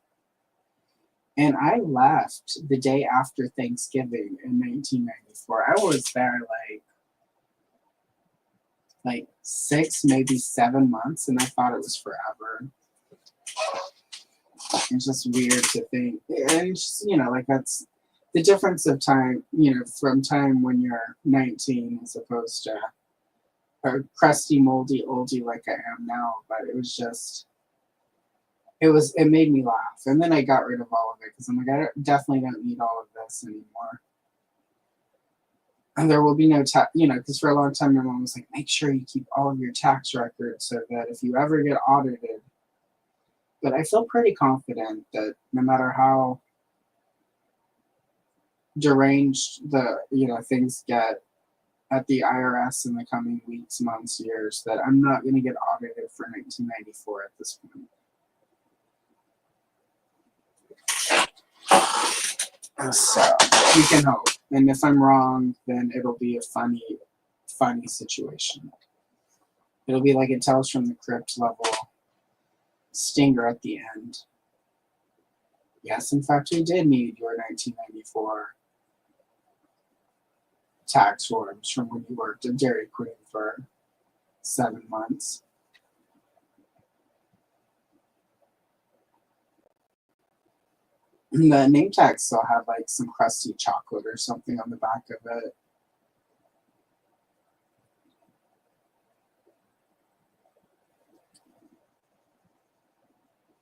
and I left the day after Thanksgiving in 1994. I was there like like 6, maybe 7 months, and I thought it was forever. It's just weird to think, and it's just, like that's the difference of time, from time when you're 19 as opposed to a crusty, moldy oldie like I am now. But it was just, it made me laugh, and then I got rid of all of it because I'm like, definitely don't need all of this anymore. And there will be no tax, because for a long time my mom was like, make sure you keep all of your tax records so that if you ever get audited. But I feel pretty confident that no matter how deranged things get at the IRS in the coming weeks, months, years, that I'm not going to get audited for 1994 at this point. So we can hope. And if I'm wrong, then it'll be a funny situation. It'll be like a Tales from the Crypt level stinger at the end. Yes, in fact, we did need your 1994 tax forms from when you worked at Dairy Queen for 7 months. And the name tag still had like some crusty chocolate or something on the back of it.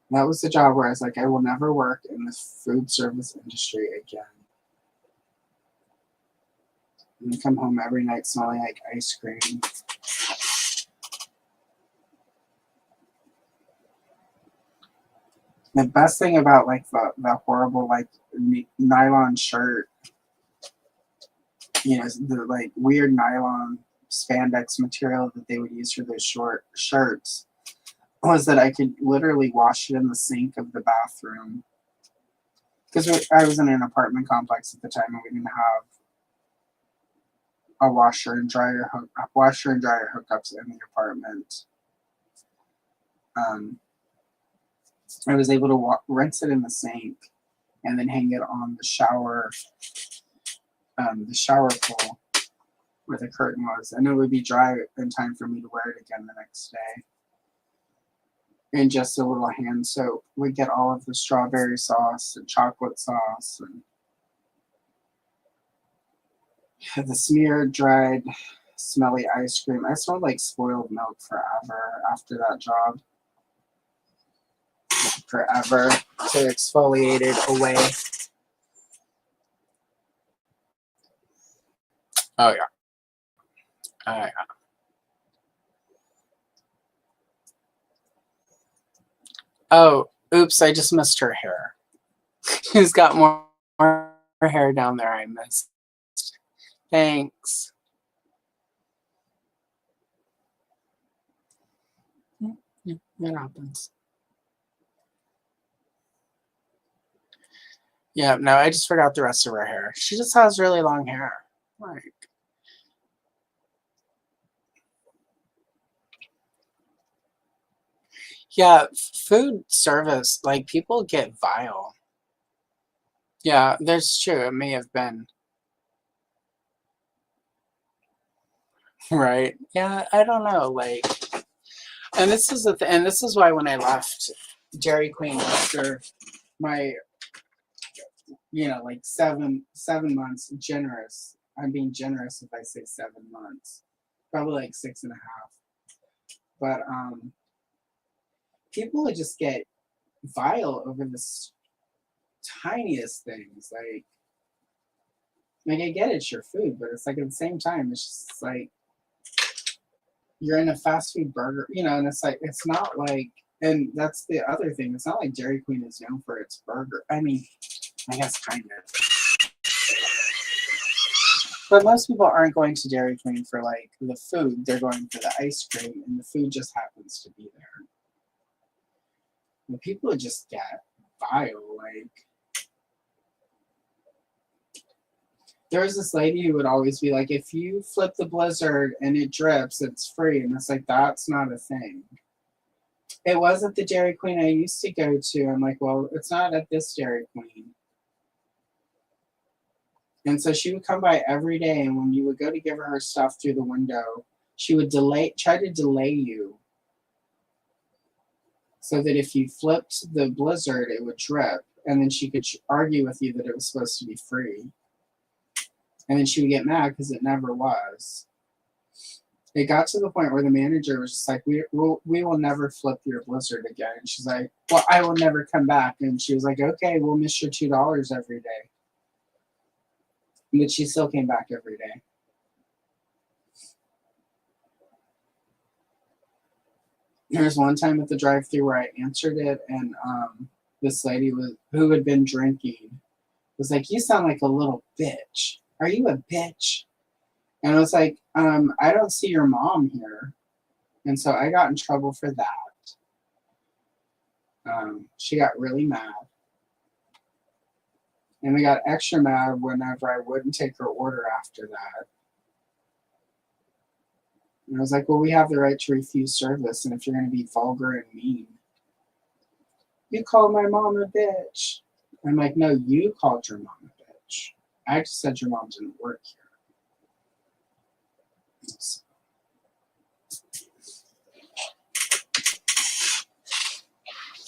That was the job where I was like, I will never work in the food service industry again. And come home every night smelling like ice cream. The best thing about like the horrible like nylon shirt, the like weird nylon spandex material that they would use for those short shirts, was that I could literally wash it in the sink of the bathroom. Because I was in an apartment complex at the time, and we didn't have a washer and dryer hookups in the apartment. I was able to rinse it in the sink and then hang it on the shower pole where the curtain was, and it would be dry in time for me to wear it again the next day. And just a little hand soap would get all of the strawberry sauce and chocolate sauce and the smeared, dried, smelly ice cream. I smelled like spoiled milk forever after that job. Forever to exfoliate it away. Oh yeah. Yeah. Oh, oops, I just missed her hair. She's got more hair down there I missed. Thanks. Yeah, that happens. Yeah, no, I just forgot the rest of her hair. She just has really long hair. Like, yeah, food service, like people get vile. Yeah, that's true. It may have been. Right. Yeah, I don't know. Like, and this is and this is why when I left Dairy Queen after my, like 7 months, generous. I'm being generous if I say 7 months. Probably like 6.5. But people would just get vile over this tiniest things. Like I get it's your food, but it's like at the same time, it's just like you're in a fast food burger, and it's like it's not like, and that's the other thing. It's not like Dairy Queen is known for its burger. I mean, I guess kind of. But most people aren't going to Dairy Queen for like the food. They're going for the ice cream, and the food just happens to be there. But people just get vile. Like, there was this lady who would always be like, if you flip the blizzard and it drips, it's free. And it's like, that's not a thing. It wasn't the Dairy Queen I used to go to. I'm like, well, it's not at this Dairy Queen. And so she would come by every day, and when you would go to give her stuff through the window, she would try to delay you so that if you flipped the blizzard, it would drip, and then she could argue with you that it was supposed to be free. And then she would get mad because it never was. It got to the point where the manager was just like, we will never flip your blizzard again. And she's like, well, I will never come back. And she was like, okay, we'll miss your $2 every day. But she still came back every day. There was one time at the drive-thru where I answered it, and this lady who had been drinking was like, you sound like a little bitch. Are you a bitch? And I was like, I don't see your mom here. And so I got in trouble for that. She got really mad. And we got extra mad whenever I wouldn't take her order after that. And I was like, well, we have the right to refuse service. And if you're going to be vulgar and mean, you call my mom a bitch. I'm like, no, you called your mom a bitch. I just said your mom didn't work here.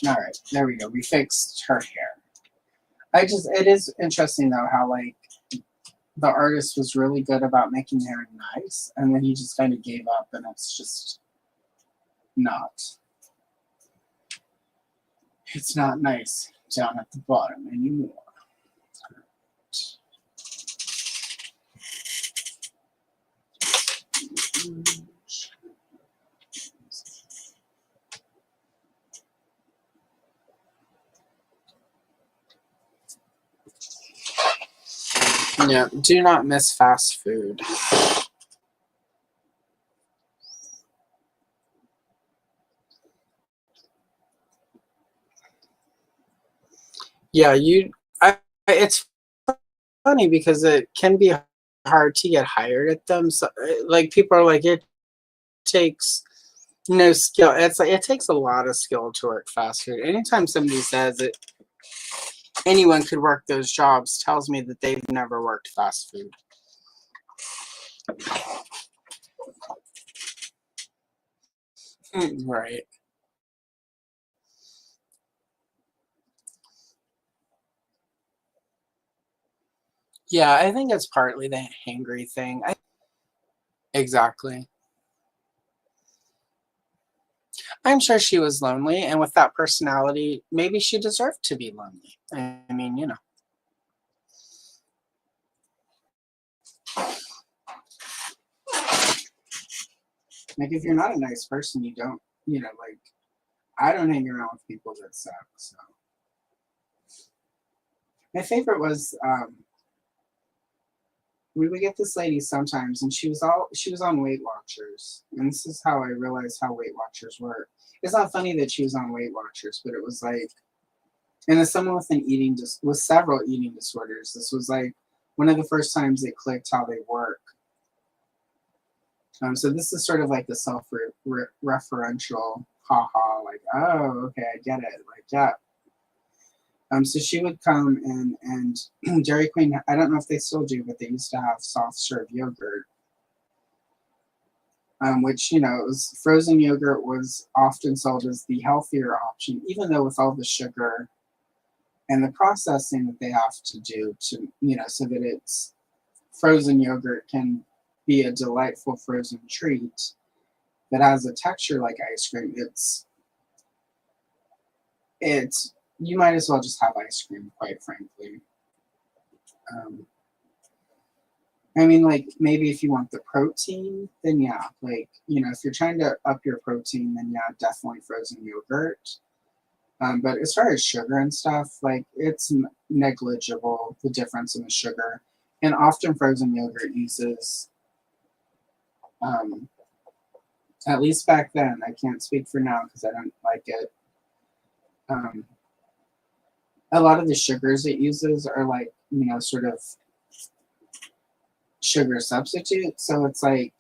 All right, there we go. We fixed her hair. It is interesting though how like the artist was really good about making hair nice, and then he just kind of gave up, and it's just not. It's not nice down at the bottom anymore. Yeah, do not miss fast food. Yeah, it's funny because it can be hard to get hired at them. So, like, people are like, it takes no skill. It's like it takes a lot of skill to work fast food. Anytime somebody says that anyone could work those jobs, tells me that they've never worked fast food. Right. Yeah, I think it's partly the hangry thing. Exactly. I'm sure she was lonely, and with that personality, maybe she deserved to be lonely. I mean, you know. Like, if you're not a nice person, you don't, like, I don't hang around with people that suck, so. My favorite was, we would get this lady sometimes, and she was on Weight Watchers, and this is how I realized how Weight Watchers work. It's not funny that she was on Weight Watchers, but it was like, and as someone with several eating disorders, this was like one of the first times it clicked how they work. So this is sort of like the self-referential, haha, like, oh, okay, I get it, like, yeah. So she would come and Dairy Queen, I don't know if they still do, but they used to have soft serve yogurt, which, frozen yogurt was often sold as the healthier option, even though with all the sugar and the processing that they have to do to, so that it's frozen yogurt can be a delightful frozen treat that has a texture like ice cream. It's you might as well just have ice cream, quite frankly. I mean, like, maybe if you want the protein, then yeah, like, if you're trying to up your protein, then yeah, definitely frozen yogurt. But as far as sugar and stuff, like, it's negligible, the difference in the sugar. And often frozen yogurt uses, at least back then, I can't speak for now because I don't like it. A lot of the sugars it uses are like, sort of sugar substitutes. So it's like,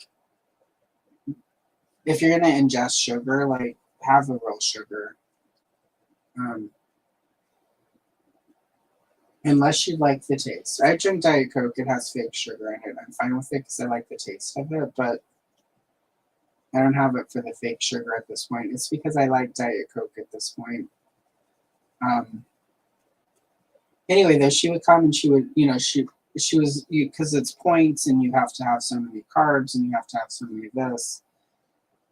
if you're going to ingest sugar, like, have the real sugar. Unless you like the taste. I drink Diet Coke. It has fake sugar in it. I'm fine with it because I like the taste of it. But I don't have it for the fake sugar at this point. It's because I like Diet Coke at this point. Anyway, though, she would come and she would, she was, because it's points and you have to have so many carbs and you have to have so many of this.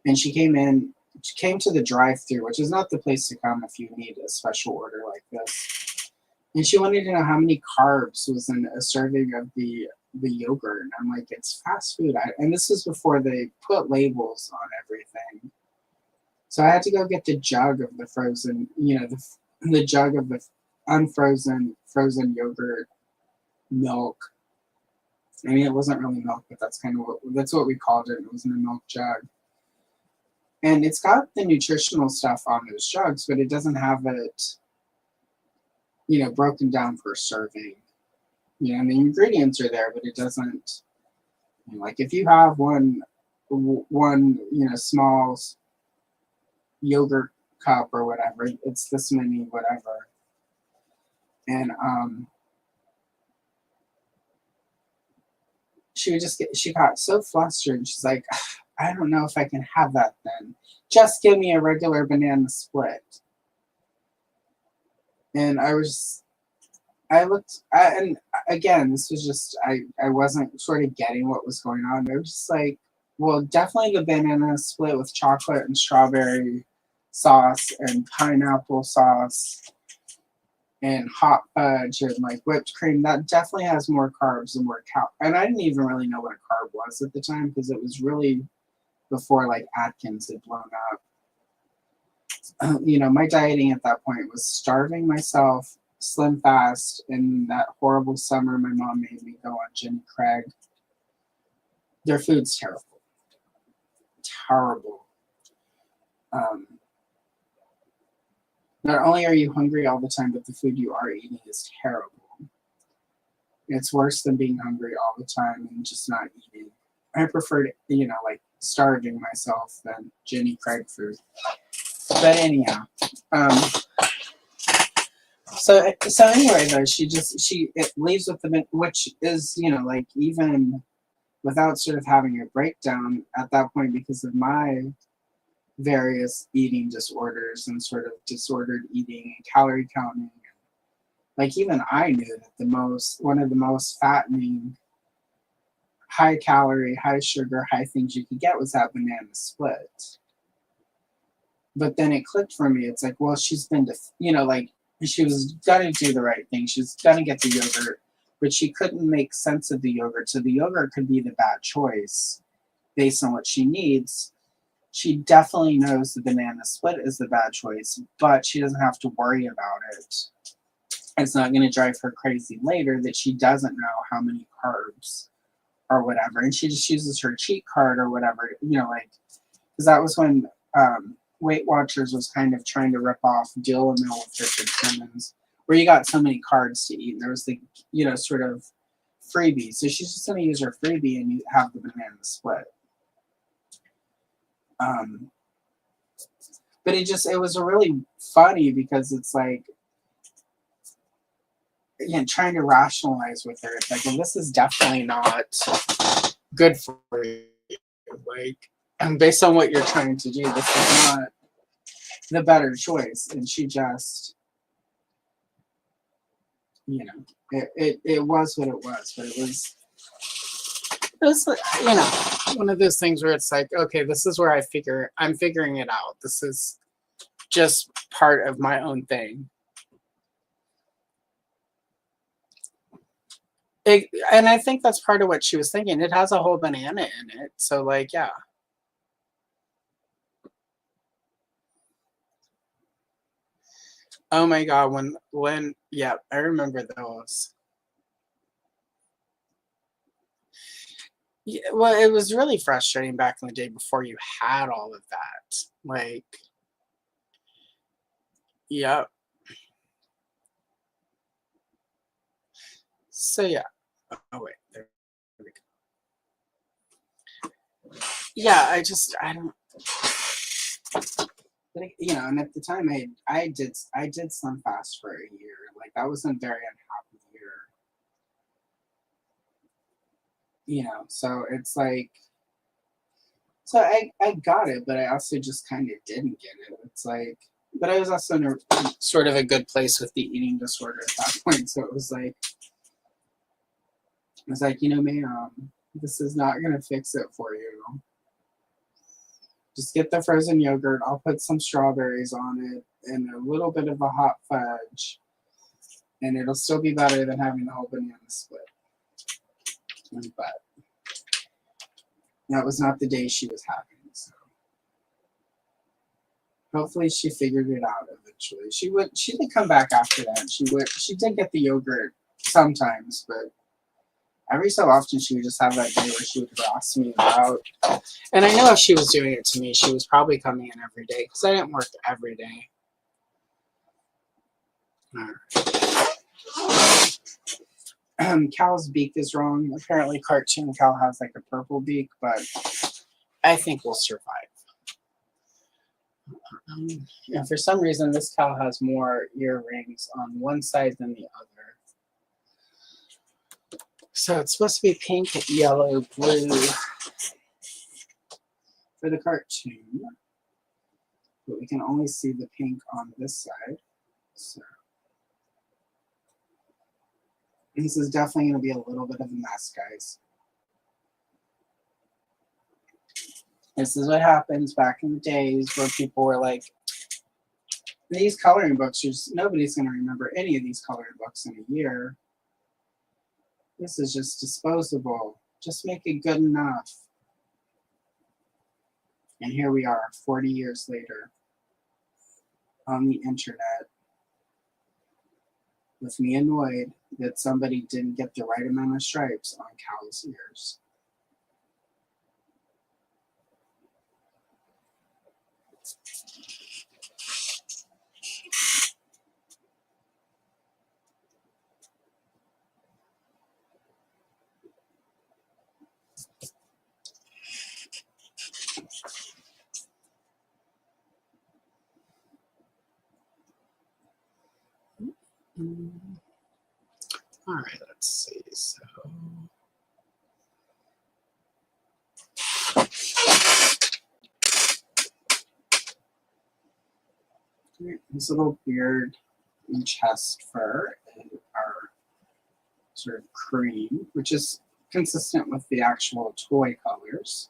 And she came to the drive-thru, which is not the place to come if you need a special order like this. And she wanted to know how many carbs was in a serving of the yogurt. And I'm like, it's fast food. And this was before they put labels on everything. So I had to go get the jug of the frozen, the jug of the unfrozen frozen yogurt milk. I mean, it wasn't really milk, but that's what we called it. It wasn't a milk jug. And it's got the nutritional stuff on those jugs, but it doesn't have it, broken down per serving. And the ingredients are there, but it doesn't, like if you have one, small yogurt cup or whatever, it's this many, whatever. And she got so flustered. She's like, I don't know if I can have that then. Just give me a regular banana split. And and again, this was just, I wasn't sort of getting what was going on. They were just like, well, definitely the banana split with chocolate and strawberry sauce and pineapple sauce and hot fudge and like whipped cream. That definitely has more carbs and more and I didn't even really know what a carb was at the time because it was really before like Atkins had blown up. My dieting at that point was starving myself, slim fast. In that horrible summer, my mom made me go on Jenny Craig. Their food's terrible. Terrible. Not only are you hungry all the time, but the food you are eating is terrible. It's worse than being hungry all the time and just not eating. I preferred, like starving myself than Jenny Craig food. But anyhow, so anyway though, it leaves with the, which is, like even without sort of having a breakdown at that point because of my various eating disorders and sort of disordered eating and calorie counting. Like even I knew that one of the most fattening, high calorie, high sugar, high things you could get was that banana split. But then it clicked for me. It's like, well, she's been, like she was gonna do the right thing. She's gonna get the yogurt, but she couldn't make sense of the yogurt. So the yogurt could be the bad choice based on what she needs. She definitely knows the banana split is the bad choice, but she doesn't have to worry about it. It's not going to drive her crazy later that she doesn't know how many carbs or whatever. And she just uses her cheat card or whatever, like, because that was when Weight Watchers was kind of trying to rip off Deal a Meal with Richard Simmons, where you got so many cards to eat. There was the, sort of freebie. So she's just going to use her freebie and you have the banana split. But it was a really funny because it's like, again, trying to rationalize with her. It's like, well, this is definitely not good for you. Like, and based on what you're trying to do, this is not the better choice. And she just, it was what it was, but it was one of those things where it's like, okay, this is where I'm figuring it out. This is just part of my own thing. And I think that's part of what she was thinking. It has a whole banana in it. So like, yeah. Oh my God. Yeah, I remember those. Yeah, well, it was really frustrating back in the day before you had all of that. Like, yeah. So yeah. Oh wait, there we go. Yeah, I don't. But and at the time I did Slim Fast for a year. Like that was a very unhappy year. So it's like, So I got it, but I also just kind of didn't get it. It's like, but I was also in a sort of a good place with the eating disorder at that point. So it was like, you know, ma'am, this is not going to fix it for you. Just get the frozen yogurt. I'll put some strawberries on it and a little bit of a hot fudge. And it'll still be better than having the whole banana split. But that was not the day she was having. So hopefully she figured it out eventually. She did come back after that. She did get the yogurt sometimes, but every so often she would just have that day where she would harass me about. And I know if she was doing it to me, she was probably coming in every day because I didn't work every day. Cal's beak is wrong. Apparently cartoon Cal has like a purple beak, but I think we'll survive. And for some reason, this cow has more earrings on one side than the other. So it's supposed to be pink, yellow, blue for the cartoon. But we can only see the pink on this side. So this is definitely going to be a little bit of a mess, guys. This is what happens back in the days where people were like, these coloring books, nobody's going to remember any of these coloring books in a year. This is just disposable. Just make it good enough. And here we are, 40 years later, on the internet, with me annoyed that somebody didn't get the right amount of stripes on Cal's ears. All right, let's see. So his little beard and chest fur are sort of cream, which is consistent with the actual toy colors.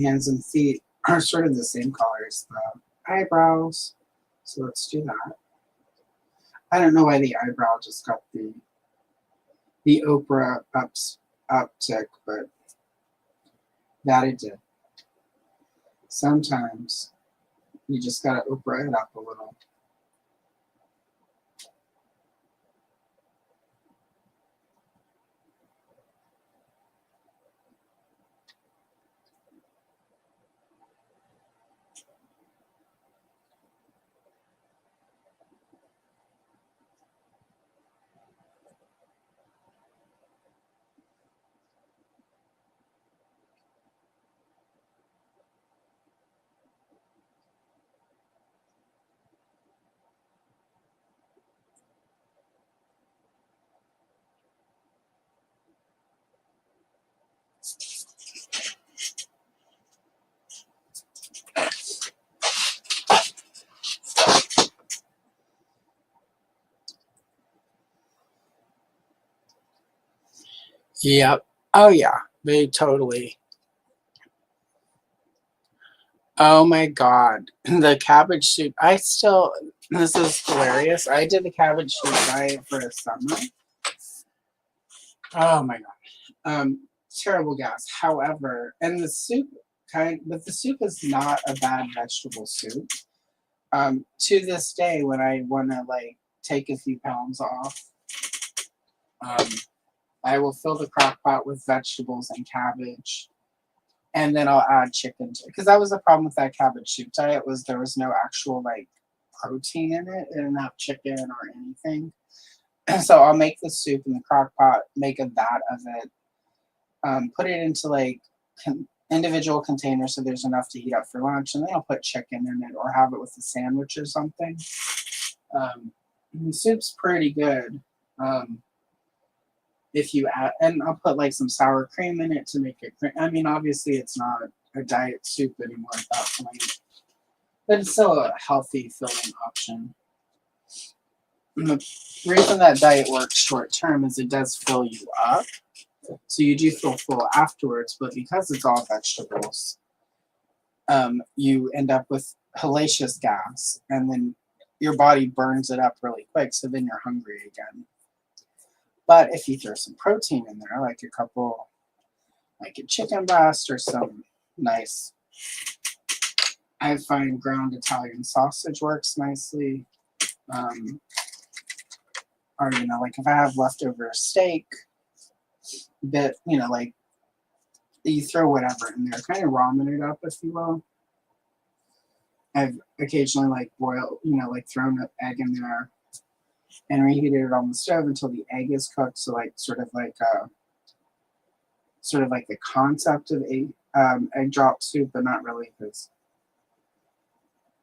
Hands and feet are sort of the same color as the eyebrows. So let's do that. I don't know why the eyebrow just got the Oprah uptick, but that it did. Sometimes you just gotta Oprah it up a little. Yep. Oh yeah, they totally. Oh my God, the cabbage soup. This is hilarious. I did the cabbage soup diet for a summer. Oh my God. Terrible gas. However, and the soup but the soup is not a bad vegetable soup. To this day, when I want to like take a few pounds off, I will fill the crock pot with vegetables and cabbage, and then I'll add chicken to it. Because that was the problem with that cabbage soup diet, was there was no actual like protein in it. It didn't have chicken or anything. So I'll make the soup in the crock pot, make a vat of it, put it into like individual containers so there's enough to heat up for lunch, and then I'll put chicken in it or have it with a sandwich or something. The soup's pretty good. If you add, and I'll put like some sour cream in it to make it cream. I mean, obviously it's not a diet soup anymore at that point, but it's still a healthy, filling option. And the reason that diet works short term is it does fill you up, so you do feel full afterwards, but because it's all vegetables, you end up with hellacious gas, and then your body burns it up really quick, so then you're hungry again. But if you throw some protein in there, like a chicken breast or some nice, I find ground Italian sausage works nicely. Or, like if I have leftover steak, like you throw whatever in there, kind of ramen it up, if you will. I've occasionally like boiled, like thrown an egg in there and reheated it on the stove until the egg is cooked. So like sort of like the concept of egg drop soup, but not really, because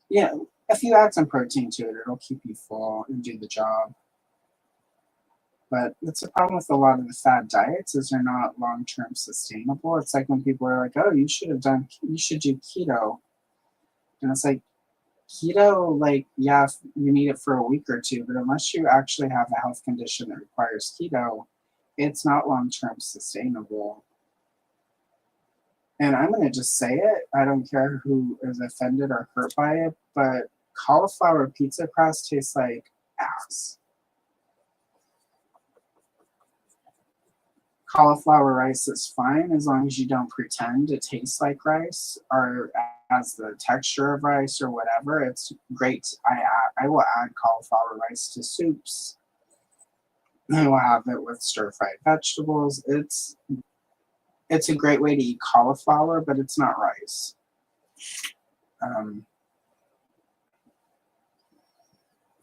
if you add some protein to it, it'll keep you full and do the job. But that's the problem with a lot of the fad diets, is they're not long-term sustainable. It's like when people are like, oh, you should do keto. And it's like, keto, like, yeah, you need it for a week or two, but unless you actually have a health condition that requires keto, it's not long-term sustainable. And I'm going to just say it. I don't care who is offended or hurt by it, but cauliflower pizza crust tastes like ass. Cauliflower rice is fine as long as you don't pretend it tastes like rice or has the texture of rice or whatever. It's great. I will add cauliflower rice to soups. I will have it with stir-fried vegetables. It's a great way to eat cauliflower, but it's not rice.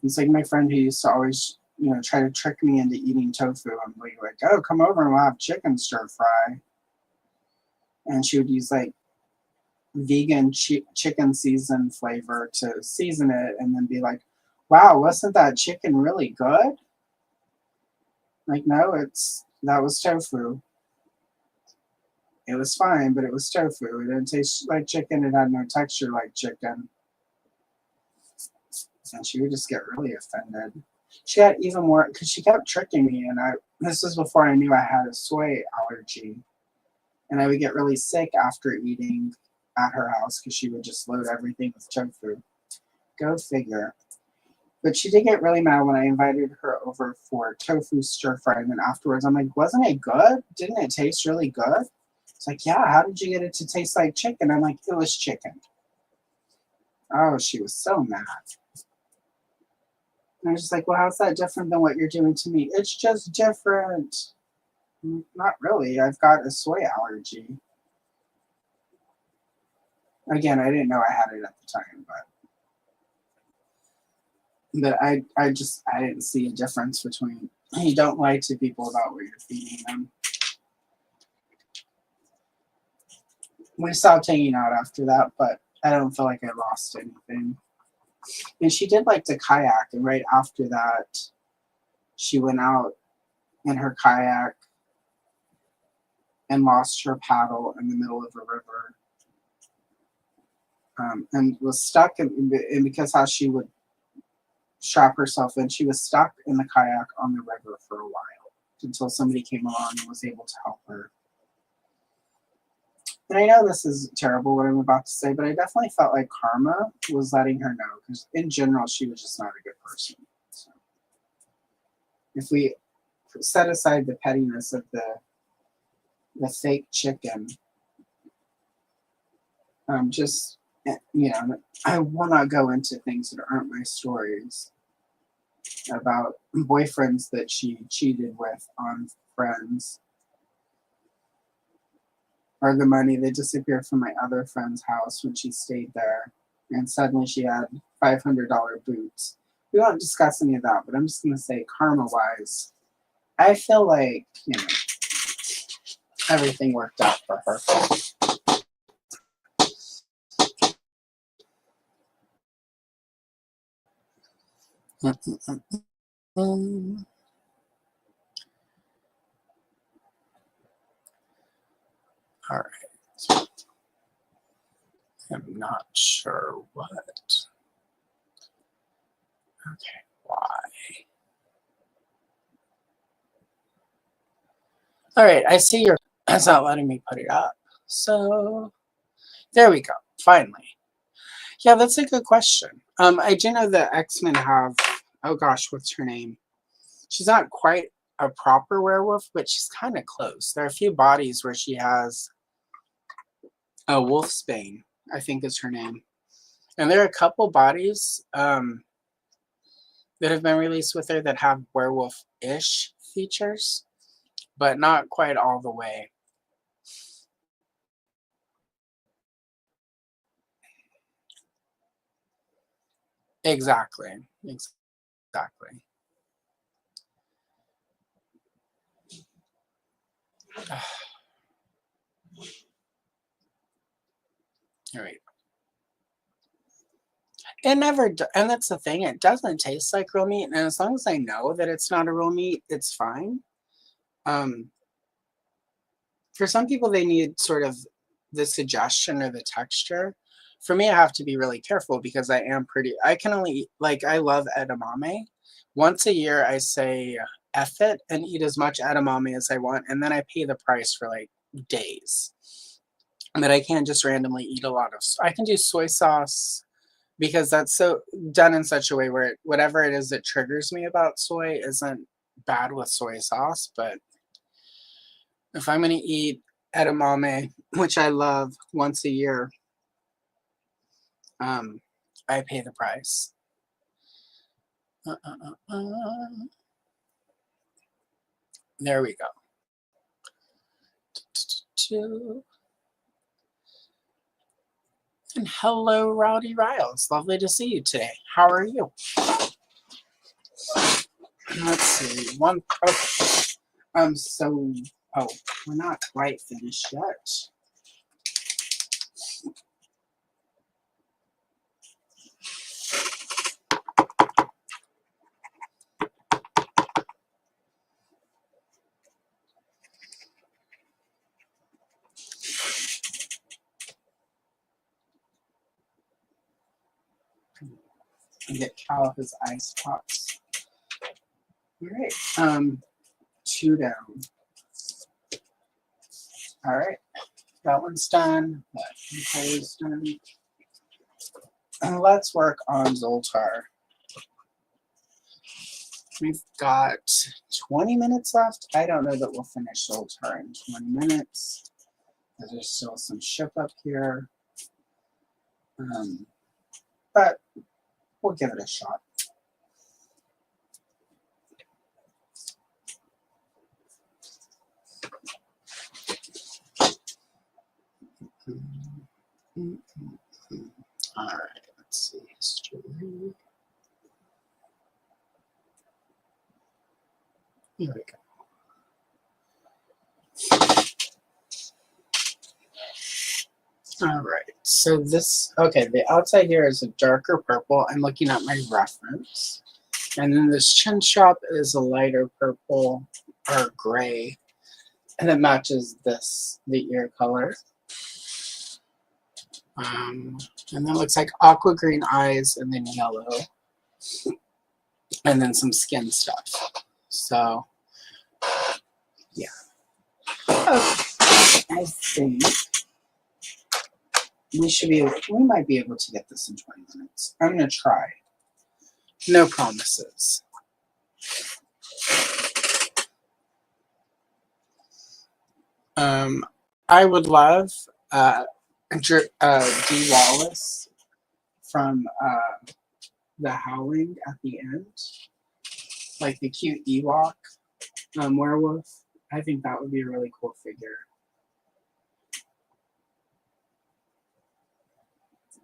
It's like my friend who used to always try to trick me into eating tofu. I'm like, oh, come over and we'll have chicken stir fry. And she would use like vegan chicken season flavor to season it, and then be like, wow, wasn't that chicken really good? Like, no, that was tofu. It was fine, but it was tofu. It didn't taste like chicken. It had no texture like chicken. And she would just get really offended. She got even more, because she kept tricking me, and this was before I knew I had a soy allergy, and I would get really sick after eating at her house because she would just load everything with tofu. Go figure. But she did get really mad when I invited her over for tofu stir fry, and then afterwards I'm like, wasn't it good? Didn't it taste really good? It's like, yeah, how did you get it to taste like chicken? I'm like, it was chicken. Oh, she was so mad. And I was just like, well, how's that different than what you're doing to me? It's just different. Not really. I've got a soy allergy. Again, I didn't know I had it at the time, but I didn't see a difference between, you don't lie to people about what you're feeding them. We stopped hanging out after that, but I don't feel like I lost anything. And she did like to kayak, and right after that, she went out in her kayak and lost her paddle in the middle of a river, and was stuck. And because how she would strap herself in, she was stuck in the kayak on the river for a while until somebody came along and was able to help her. And I know this is terrible what I'm about to say, but I definitely felt like karma was letting her know, because in general, she was just not a good person. So if we set aside the pettiness of the fake chicken, I will not go into things that aren't my stories about boyfriends that she cheated with on friends, or the money that disappeared from my other friend's house when she stayed there, and suddenly she had $500 boots. We won't discuss any of that, but I'm just going to say karma-wise, I feel like, you know, everything worked out for her. All right. I'm not sure what. Okay, why? All right, I see your. It's not letting me put it up. So there we go. Finally. Yeah, that's a good question. I do know that X-Men have. Oh gosh, what's her name? She's not quite a proper werewolf, but she's kind of close. There are a few bodies where she has a wolfsbane, I think is her name. And there are a couple bodies that have been released with her that have werewolf-ish features, but not quite all the way. Exactly. Exactly. All right. It never, and that's the thing. It doesn't taste like real meat, and as long as I know that it's not a real meat, it's fine. For some people, they need sort of the suggestion or the texture. For me, I have to be really careful because I am pretty. I can only eat, like, I love edamame. Once a year, I say F it and eat as much edamame as I want, and then I pay the price for like days. But I can't just randomly eat a lot of. I can do soy sauce because that's so done in such a way where whatever it is that triggers me about soy isn't bad with soy sauce. But if I'm going to eat edamame, which I love once a year, I pay the price. There we go. And hello, Rowdy Riles. Lovely to see you today. How are you? Let's see. Okay. So, oh, we're not quite finished yet. And get Cal his ice pops. All right. 2 down. All right. That one's done. That is done. And let's work on Zoltar. We've got 20 minutes left. I don't know that we'll finish Zoltar in 20 minutes. There's still some ship up here. But we'll give it a shot. All right, let's see. History. Here we go. All right, so this, okay, the outside here is a darker purple. I'm looking at my reference. And then this chin strap is a lighter purple or gray. And it matches this, the ear color. And then it looks like aqua green eyes and then yellow. And then some skin stuff. So, yeah. Okay. I think we might be able to get this in 20 minutes. I'm going to try. No promises. I would love D. Wallace from The Howling at the end. Like the cute Ewok werewolf. I think that would be a really cool figure.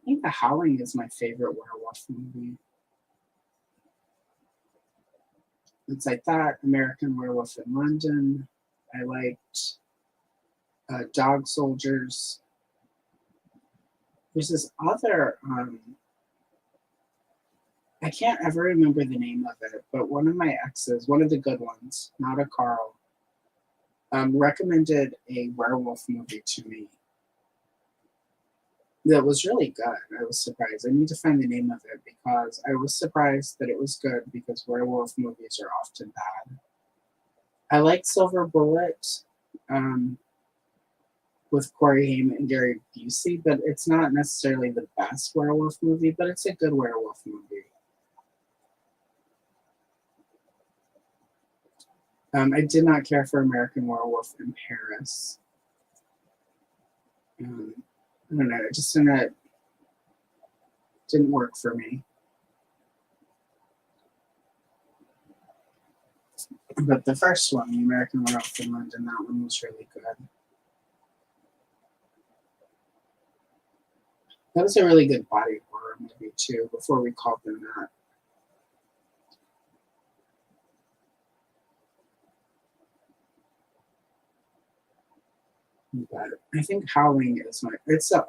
think The Howling is my favorite werewolf movie. It's like that, American Werewolf in London. I liked Dog Soldiers. There's this other, I can't ever remember the name of it, but one of my exes, one of the good ones, not a Carl, recommended a werewolf movie to me that was really good. I was surprised. I need to find the name of it because I was surprised that it was good because werewolf movies are often bad. I like Silver Bullet with Corey Haim and Gary Busey, but it's not necessarily the best werewolf movie, but it's a good werewolf movie. I did not care for American Werewolf in Paris. I don't know, it just didn't work for me. But the first one, the American Werewolf in London, that one was really good. That was a really good body horror movie too, before we called them that. But I think Howling is my.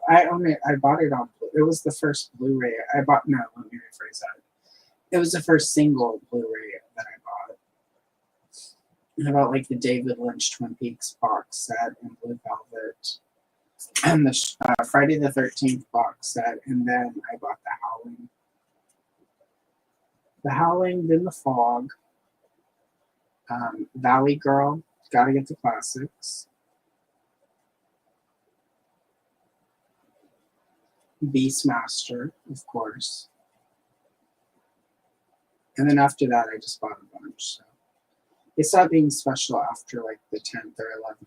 I own it. I bought it on. It was the first Blu-ray I bought. No, let me rephrase that. It was the first single Blu-ray that I bought. I bought like the David Lynch Twin Peaks box set in Blue Velvet, and the Friday the 13th box set, and then I bought The Howling. The Howling, then The Fog, Valley Girl. Gotta get the classics. Beastmaster, of course. And then after that, I just bought a bunch. So they stopped being special after like the 10th or 11th.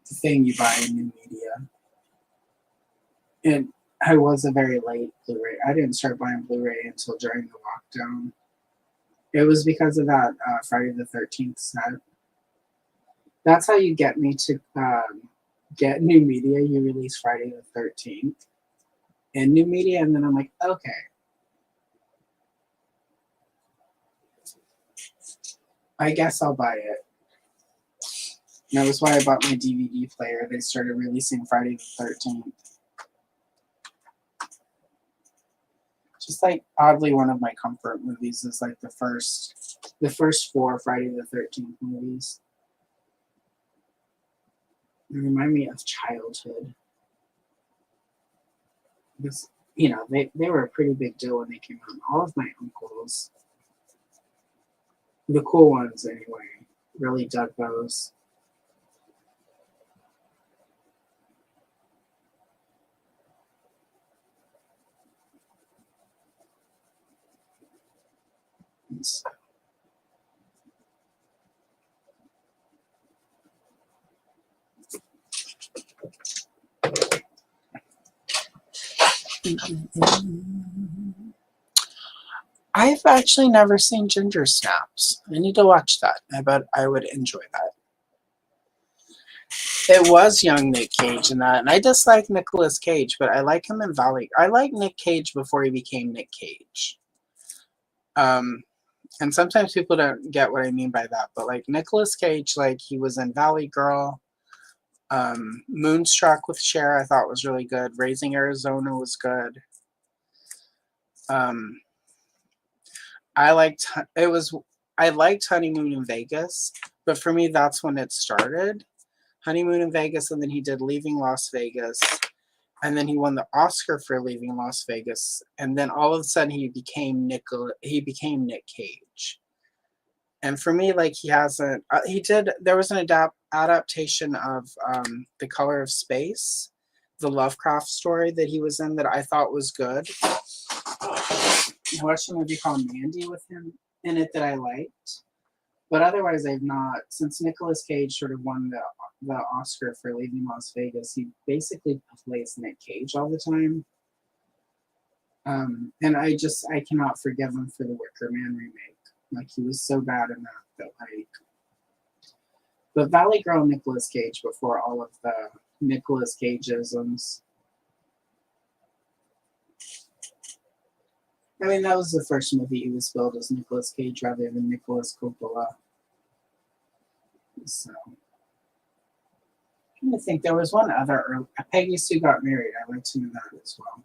The thing you buy in new media. And I was a very late Blu-ray. I didn't start buying Blu-ray until during the lockdown. It was because of that Friday the 13th set. That's how you get me to get new media. You release Friday the 13th and new media, and then I'm like, okay. I guess I'll buy it. And that was why I bought my DVD player. They started releasing Friday the 13th. Just like oddly, one of my comfort movies is like the first 4 Friday the 13th movies. They remind me of childhood. Because, you know, they were a pretty big deal when they came out. All of my uncles, the cool ones anyway, really dug those. So, I've actually never seen Ginger Snaps. I need to watch that. I bet I would enjoy that. It was young Nick Cage in that, and I dislike Nicolas Cage, but I like him in Valley. I like Nick Cage before he became Nick Cage. And sometimes people don't get what I mean by that, but like Nicolas Cage, like he was in Valley Girl. Moonstruck with Cher I thought was really good. Raising Arizona was good. I liked Honeymoon in Vegas, but for me that's when it started. Honeymoon in Vegas, and then he did Leaving Las Vegas, and then he won the Oscar for Leaving Las Vegas, and then all of a sudden he became Nick Cage. And for me, like there was an adaptation of The Color of Space, the Lovecraft story that he was in that I thought was good. I watched a movie called Mandy with him in it that I liked. But otherwise, I've not, since Nicolas Cage sort of won the Oscar for Leaving Las Vegas, he basically plays Nick Cage all the time. And I cannot forgive him for the Wicker Man remake. Like, he was so bad in that like, but Valley Girl Nicolas Cage before all of the Nicolas Cageisms. I mean, that was the first movie he was billed as Nicolas Cage rather than Nicolas Coppola. So, I think there was one other early, Peggy Sue Got Married. I liked him in that as well.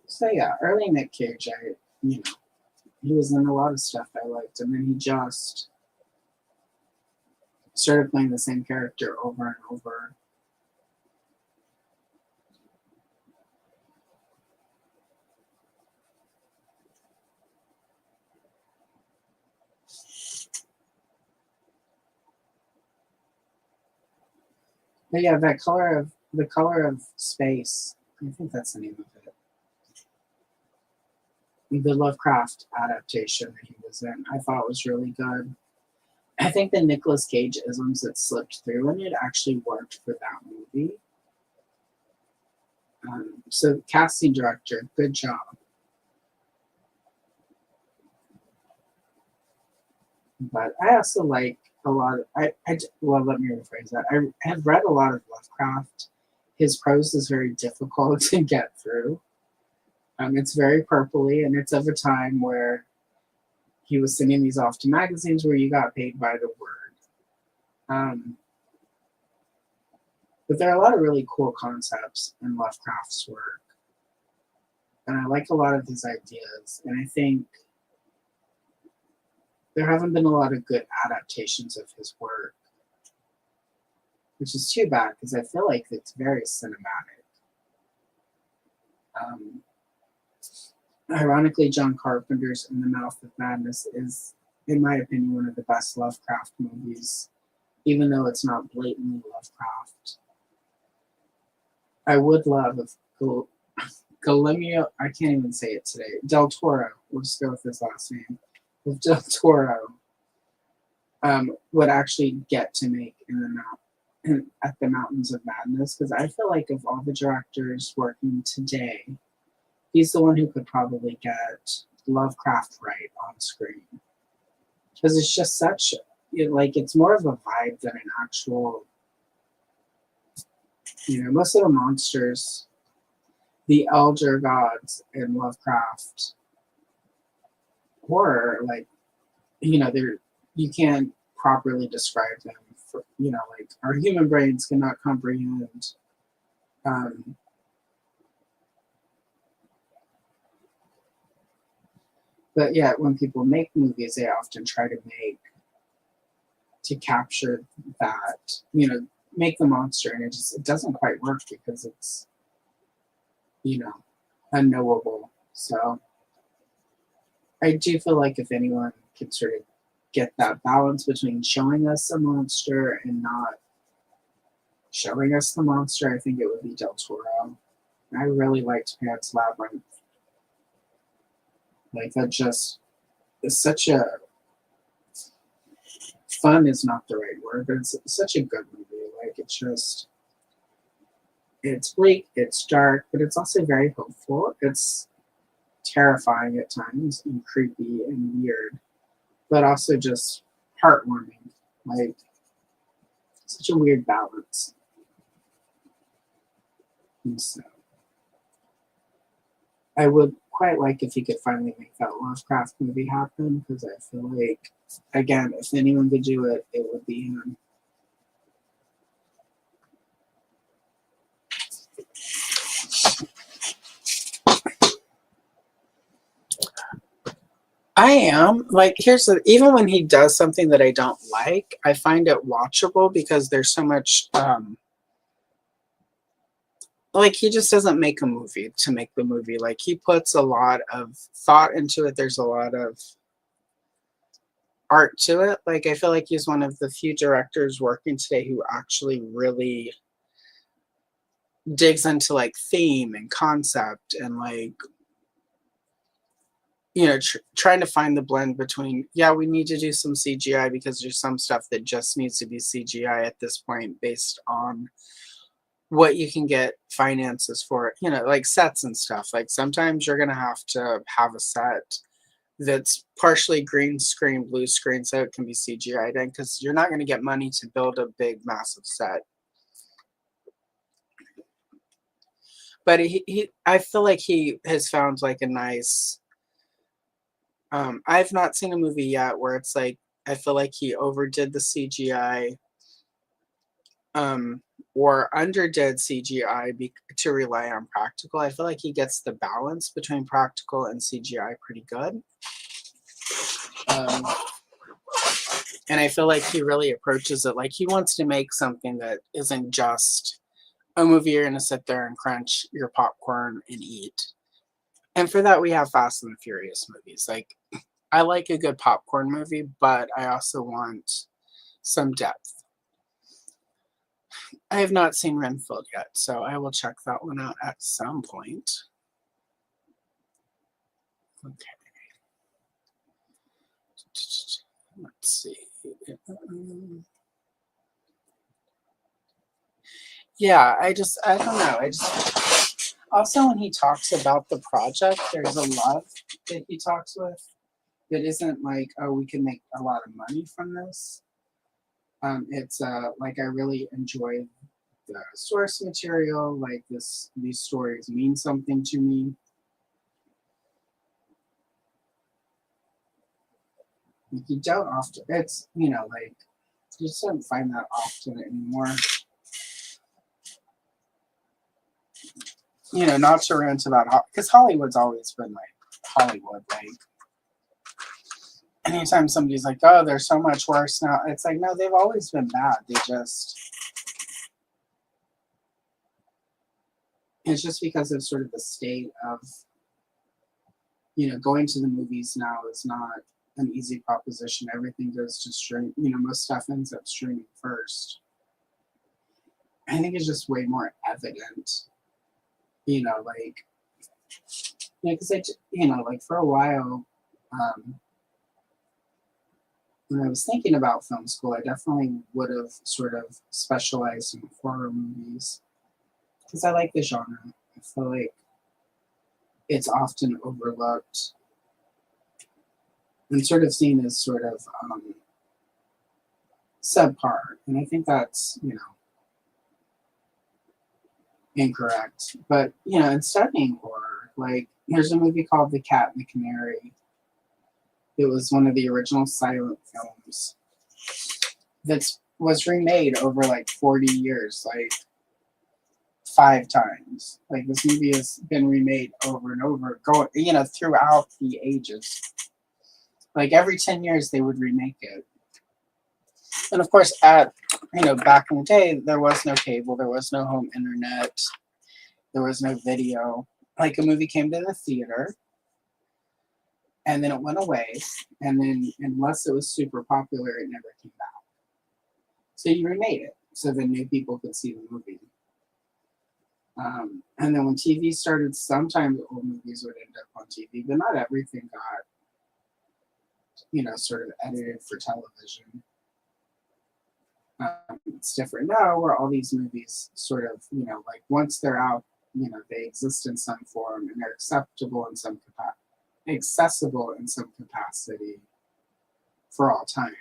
So yeah, early Nick Cage, he was in a lot of stuff I liked, and then he just started playing the same character over and over. But yeah, the color of space. I think that's the name of it. The Lovecraft adaptation that he was in, I thought was really good. I think the Nicolas Cage isms that slipped through and it actually worked for that movie. So casting director, good job. But I also like a lot of, well, let me rephrase that. I have read a lot of Lovecraft. His prose is very difficult to get through. It's very purpley, and it's of a time where he was sending these off to magazines where you got paid by the word. But there are a lot of really cool concepts in Lovecraft's work. And I like a lot of his ideas. And I think there haven't been a lot of good adaptations of his work, which is too bad because I feel like it's very cinematic. Ironically, John Carpenter's In the Mouth of Madness is, in my opinion, one of the best Lovecraft movies, even though it's not blatantly Lovecraft. I would love if Guillermo, I can't even say it today, Del Toro, we'll just go with his last name, if Del Toro would actually get to make At the Mountains of Madness, because I feel like of all the directors working today, he's the one who could probably get Lovecraft right on screen. Because it's just such, it's more of a vibe than an actual, most of the monsters, the elder gods in Lovecraft horror, you can't properly describe them. Our human brains cannot comprehend. But yeah, when people make movies, they often try to capture that, make the monster, and it doesn't quite work because it's, unknowable. So I do feel like if anyone could sort of get that balance between showing us a monster and not showing us the monster, I think it would be Del Toro. I really liked Pan's Labyrinth. That just is such a, fun is not the right word, but it's such a good movie. It's bleak, it's dark, but it's also very hopeful. It's terrifying at times and creepy and weird, but also just heartwarming. Such a weird balance. And so I would quite like if he could finally make that Lovecraft movie happen, because I feel like, again, if anyone could do it, it would be him. I am. Even when he does something that I don't like, I find it watchable because there's so much, he just doesn't make a movie to make the movie. He puts a lot of thought into it. There's a lot of art to it. I feel like he's one of the few directors working today who actually really digs into theme and concept and trying to find the blend between, we need to do some CGI because there's some stuff that just needs to be CGI at this point based on what you can get finances for, sets and stuff. Sometimes you're going to have a set that's partially green screen, blue screen, so it can be CGI'd in, because you're not going to get money to build a big, massive set. But I feel like he has found like a nice. I've not seen a movie yet where it's like I feel like he overdid the CGI, or underdid CGI to rely on practical. I feel like he gets the balance between practical and CGI pretty good. And I feel like he really approaches it like he wants to make something that isn't just a movie you're going to sit there and crunch your popcorn and eat. And for that, we have Fast and the Furious movies. Like, I like a good popcorn movie, but I also want some depth. I have not seen Renfield yet, so I will check that one out at some point. Okay. Let's see. Yeah, I don't know. Also, when he talks about the project, there's a love that he talks with that isn't like, oh, we can make a lot of money from this. It's like I really enjoy the source material. Like these stories mean something to me. Like you don't often. It's like you just don't find that often anymore. Not to rant about because Hollywood's always been like Hollywood. Like anytime somebody's like, oh, they're so much worse now, it's like, no, they've always been bad. It's just because of sort of the state of, going to the movies now is not an easy proposition. Everything goes to stream. Most stuff ends up streaming first. I think it's just way more evident. Like, because like for a while, when I was thinking about film school, I definitely would have sort of specialized in horror movies because I like the genre. I feel like it's often overlooked and sort of seen as sort of subpar, and I think that's incorrect. But in studying horror, like there's a movie called The Cat and the Canary. It was one of the original silent films that was remade over like 40 years, like 5 times. Like this movie has been remade over and over, throughout the ages. Like every 10 years they would remake it. And of course, back in the day, there was no cable, there was no home internet, there was no video. Like a movie came to the theater, and then it went away, and then unless it was super popular, it never came back. So you remade it, so then new people could see the movie. And then when TV started, sometimes old movies would end up on TV, but not everything got, sort of edited for television. It's different now where all these movies sort of, like once they're out, they exist in some form and they're accessible in some capacity for all time.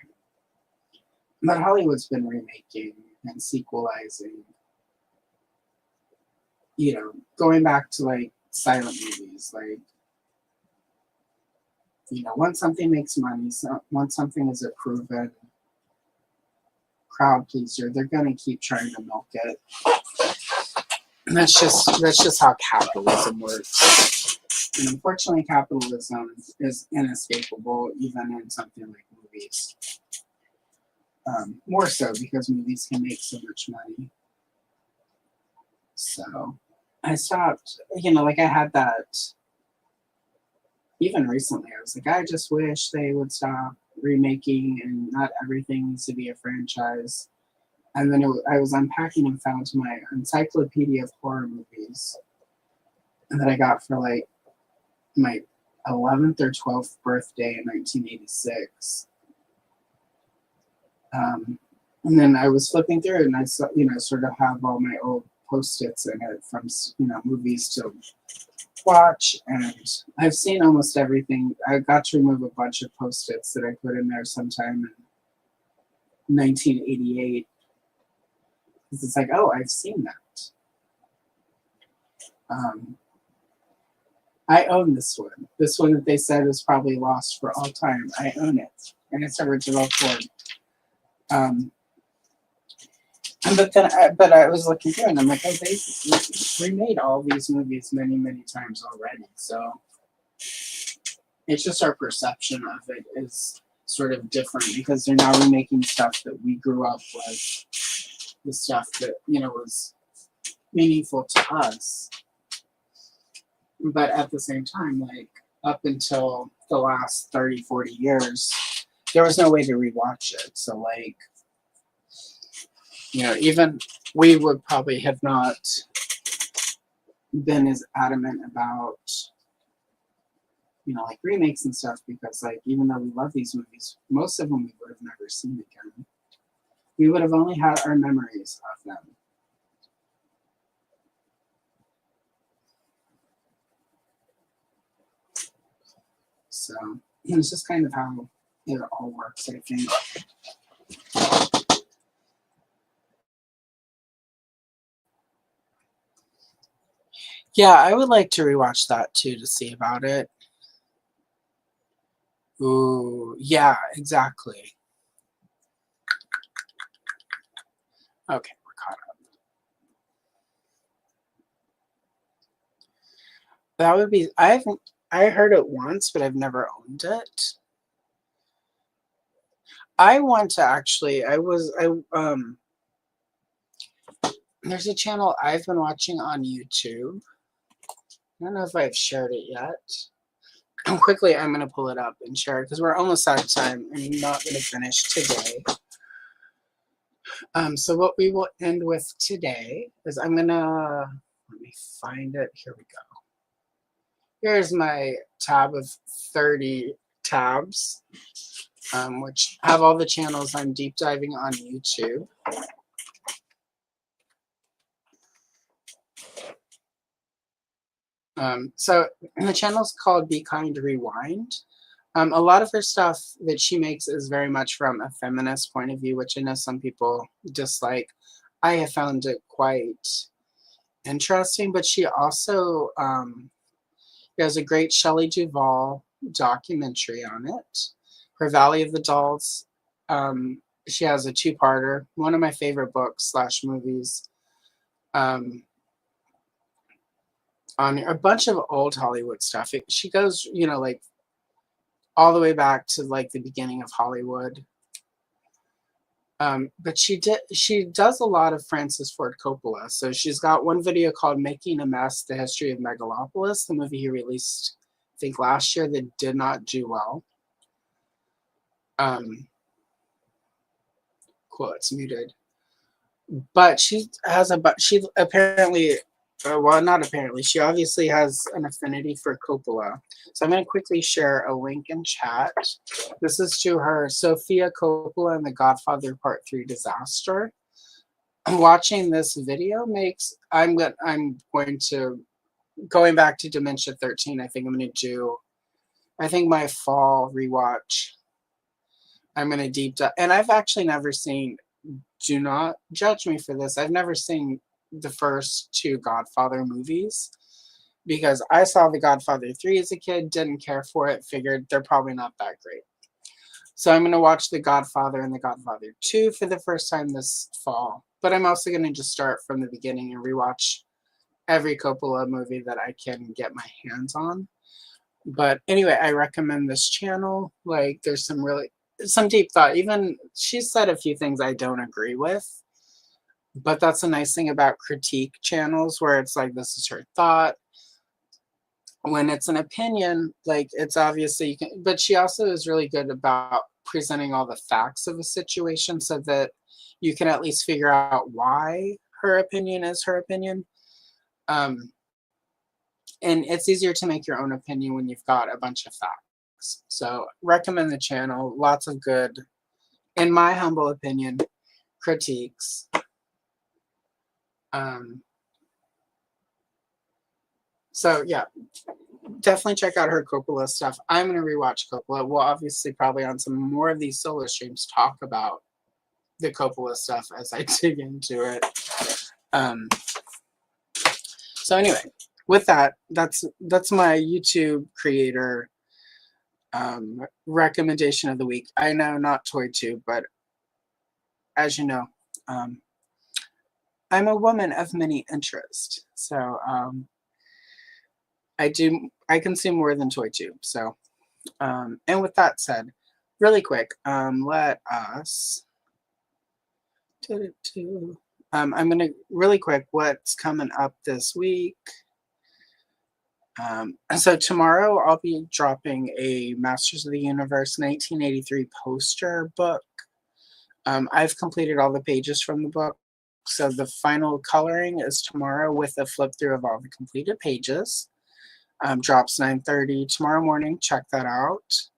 But Hollywood's been remaking and sequelizing, going back to like silent movies, like, once something makes money, once something is a proven crowd pleaser, they're going to keep trying to milk it. And that's just how capitalism works. And unfortunately, capitalism is inescapable even in something like movies. More so because movies can make so much money. So I stopped, like I had that even recently. I was like, I just wish they would stop remaking and not everything needs to be a franchise. And then I was unpacking and found my encyclopedia of horror movies that I got for like my 11th or 12th birthday in 1986. And then I was flipping through and I saw, sort of have all my old Post-its in it from, movies to watch. And I've seen almost everything. I got to remove a bunch of Post-its that I put in there sometime in 1988. Because it's like, oh, I've seen that. I own this one. This one that they said is probably lost for all time. I own it, and it's original Ford. But I was looking through, and I'm like, oh, they remade all these movies many, many times already. So it's just our perception of it is sort of different because they're now remaking stuff that we grew up with, the stuff that was meaningful to us. But at the same time, like up until the last 30, 40 years, there was no way to rewatch it. So like, even we would probably have not been as adamant about, like remakes and stuff because like, even though we love these movies, most of them we would have never seen again. We would have only had our memories of them. So it's just kind of how it all works, I think. Yeah, I would like to rewatch that too to see about it. Ooh, yeah, exactly. Okay, we're caught up. That would be. I heard it once, but I've never owned it. I want to actually. There's a channel I've been watching on YouTube. I don't know if I've shared it yet. Quickly, I'm going to pull it up and share it because we're almost out of time. I'm not going to finish today. So what we will end with today is let me find it. Here we go. Here's my tab of 30 tabs, which have all the channels I'm deep diving on YouTube. So the channel's called Be Kind Rewind. A lot of her stuff that she makes is very much from a feminist point of view, which I know some people dislike. I have found it quite interesting, but she also has a great Shelley Duvall documentary on it. Her Valley of the Dolls. She has a two-parter. One of my favorite books / movies. On a bunch of old Hollywood stuff. She goes, like all the way back to like the beginning of Hollywood. But she does a lot of Francis Ford Coppola. So she's got one video called Making a Mess, The History of Megalopolis, the movie he released, I think last year, that did not do well. Cool, it's muted. But she apparently, well, not apparently, she obviously has an affinity for Coppola. So I'm going to quickly share a link in chat. This is to her Sofia Coppola and the Godfather Part 3 Disaster. Watching this video I'm going to, going back to Dementia 13, I think I'm going to do, my fall rewatch. I'm going to deep dive. And I've actually never seen, do not judge me for this, I've never seen the first two Godfather movies because I saw The Godfather 3 as a kid, didn't care for it, figured they're probably not that great. So I'm going to watch The Godfather and The Godfather 2 for the first time this fall. But I'm also going to just start from the beginning and rewatch every Coppola movie that I can get my hands on. But anyway, I recommend this channel. Like, there's some deep thought. Even she said a few things I don't agree with. But that's a nice thing about critique channels where it's like, this is her thought. When it's an opinion, like it's obviously you can, but she also is really good about presenting all the facts of a situation so that you can at least figure out why her opinion is her opinion. And it's easier to make your own opinion when you've got a bunch of facts. So recommend the channel. Lots of good, in my humble opinion, critiques. So yeah, definitely check out her Coppola stuff. I'm going to rewatch Coppola. We'll obviously probably on some more of these solo streams talk about the Coppola stuff as I dig into it. So anyway, with that, that's my YouTube creator recommendation of the week. I know, not ToyTube, but as you know, um, I'm a woman of many interests, so I consume more than ToyTube. So, and with that said, really quick, let us. I'm gonna really quick. What's coming up this week? So tomorrow I'll be dropping a Masters of the Universe 1983 poster book. I've completed all the pages from the book, so the final coloring is tomorrow with a flip through of all the completed pages. Drops 9:30 tomorrow morning. Check that out.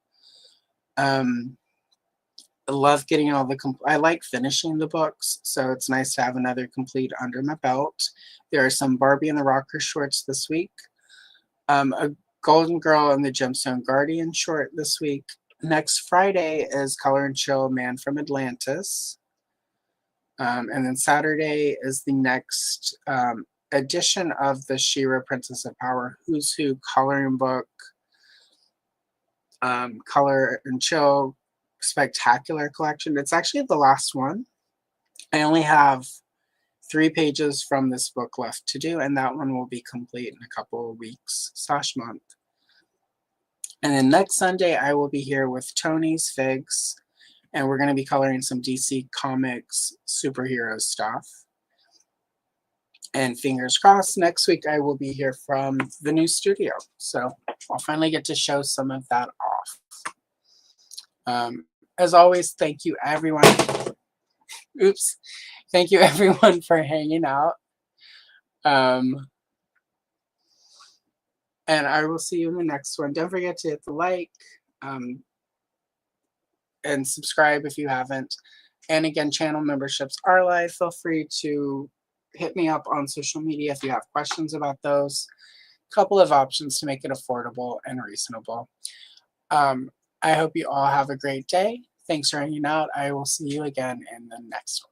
I love getting all the I like finishing the books, so it's nice to have another complete under my belt. There are some Barbie and the Rocker shorts this week. A Golden Girl and the Gemstone Guardian short this week. Next Friday is Color and Chill Man from Atlantis. And then Saturday is the next edition of the She-Ra Princess of Power Who's Who coloring book. Color and Chill Spectacular Collection. It's actually the last one. I only have 3 pages from this book left to do, and that one will be complete in a couple of weeks / month. And then next Sunday, I will be here with Tony's Figs, and we're going to be coloring some DC Comics superhero stuff. And fingers crossed, next week I will be here from the new studio. So I'll finally get to show some of that off. As always, thank you everyone. Oops. Thank you everyone for hanging out. And I will see you in the next one. Don't forget to hit the like and subscribe if you haven't. And again, channel memberships are live. Feel free to hit me up on social media if you have questions about those. Couple of options to make it affordable and reasonable. I hope you all have a great day. Thanks for hanging out. I will see you again in the next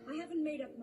one. I haven't made up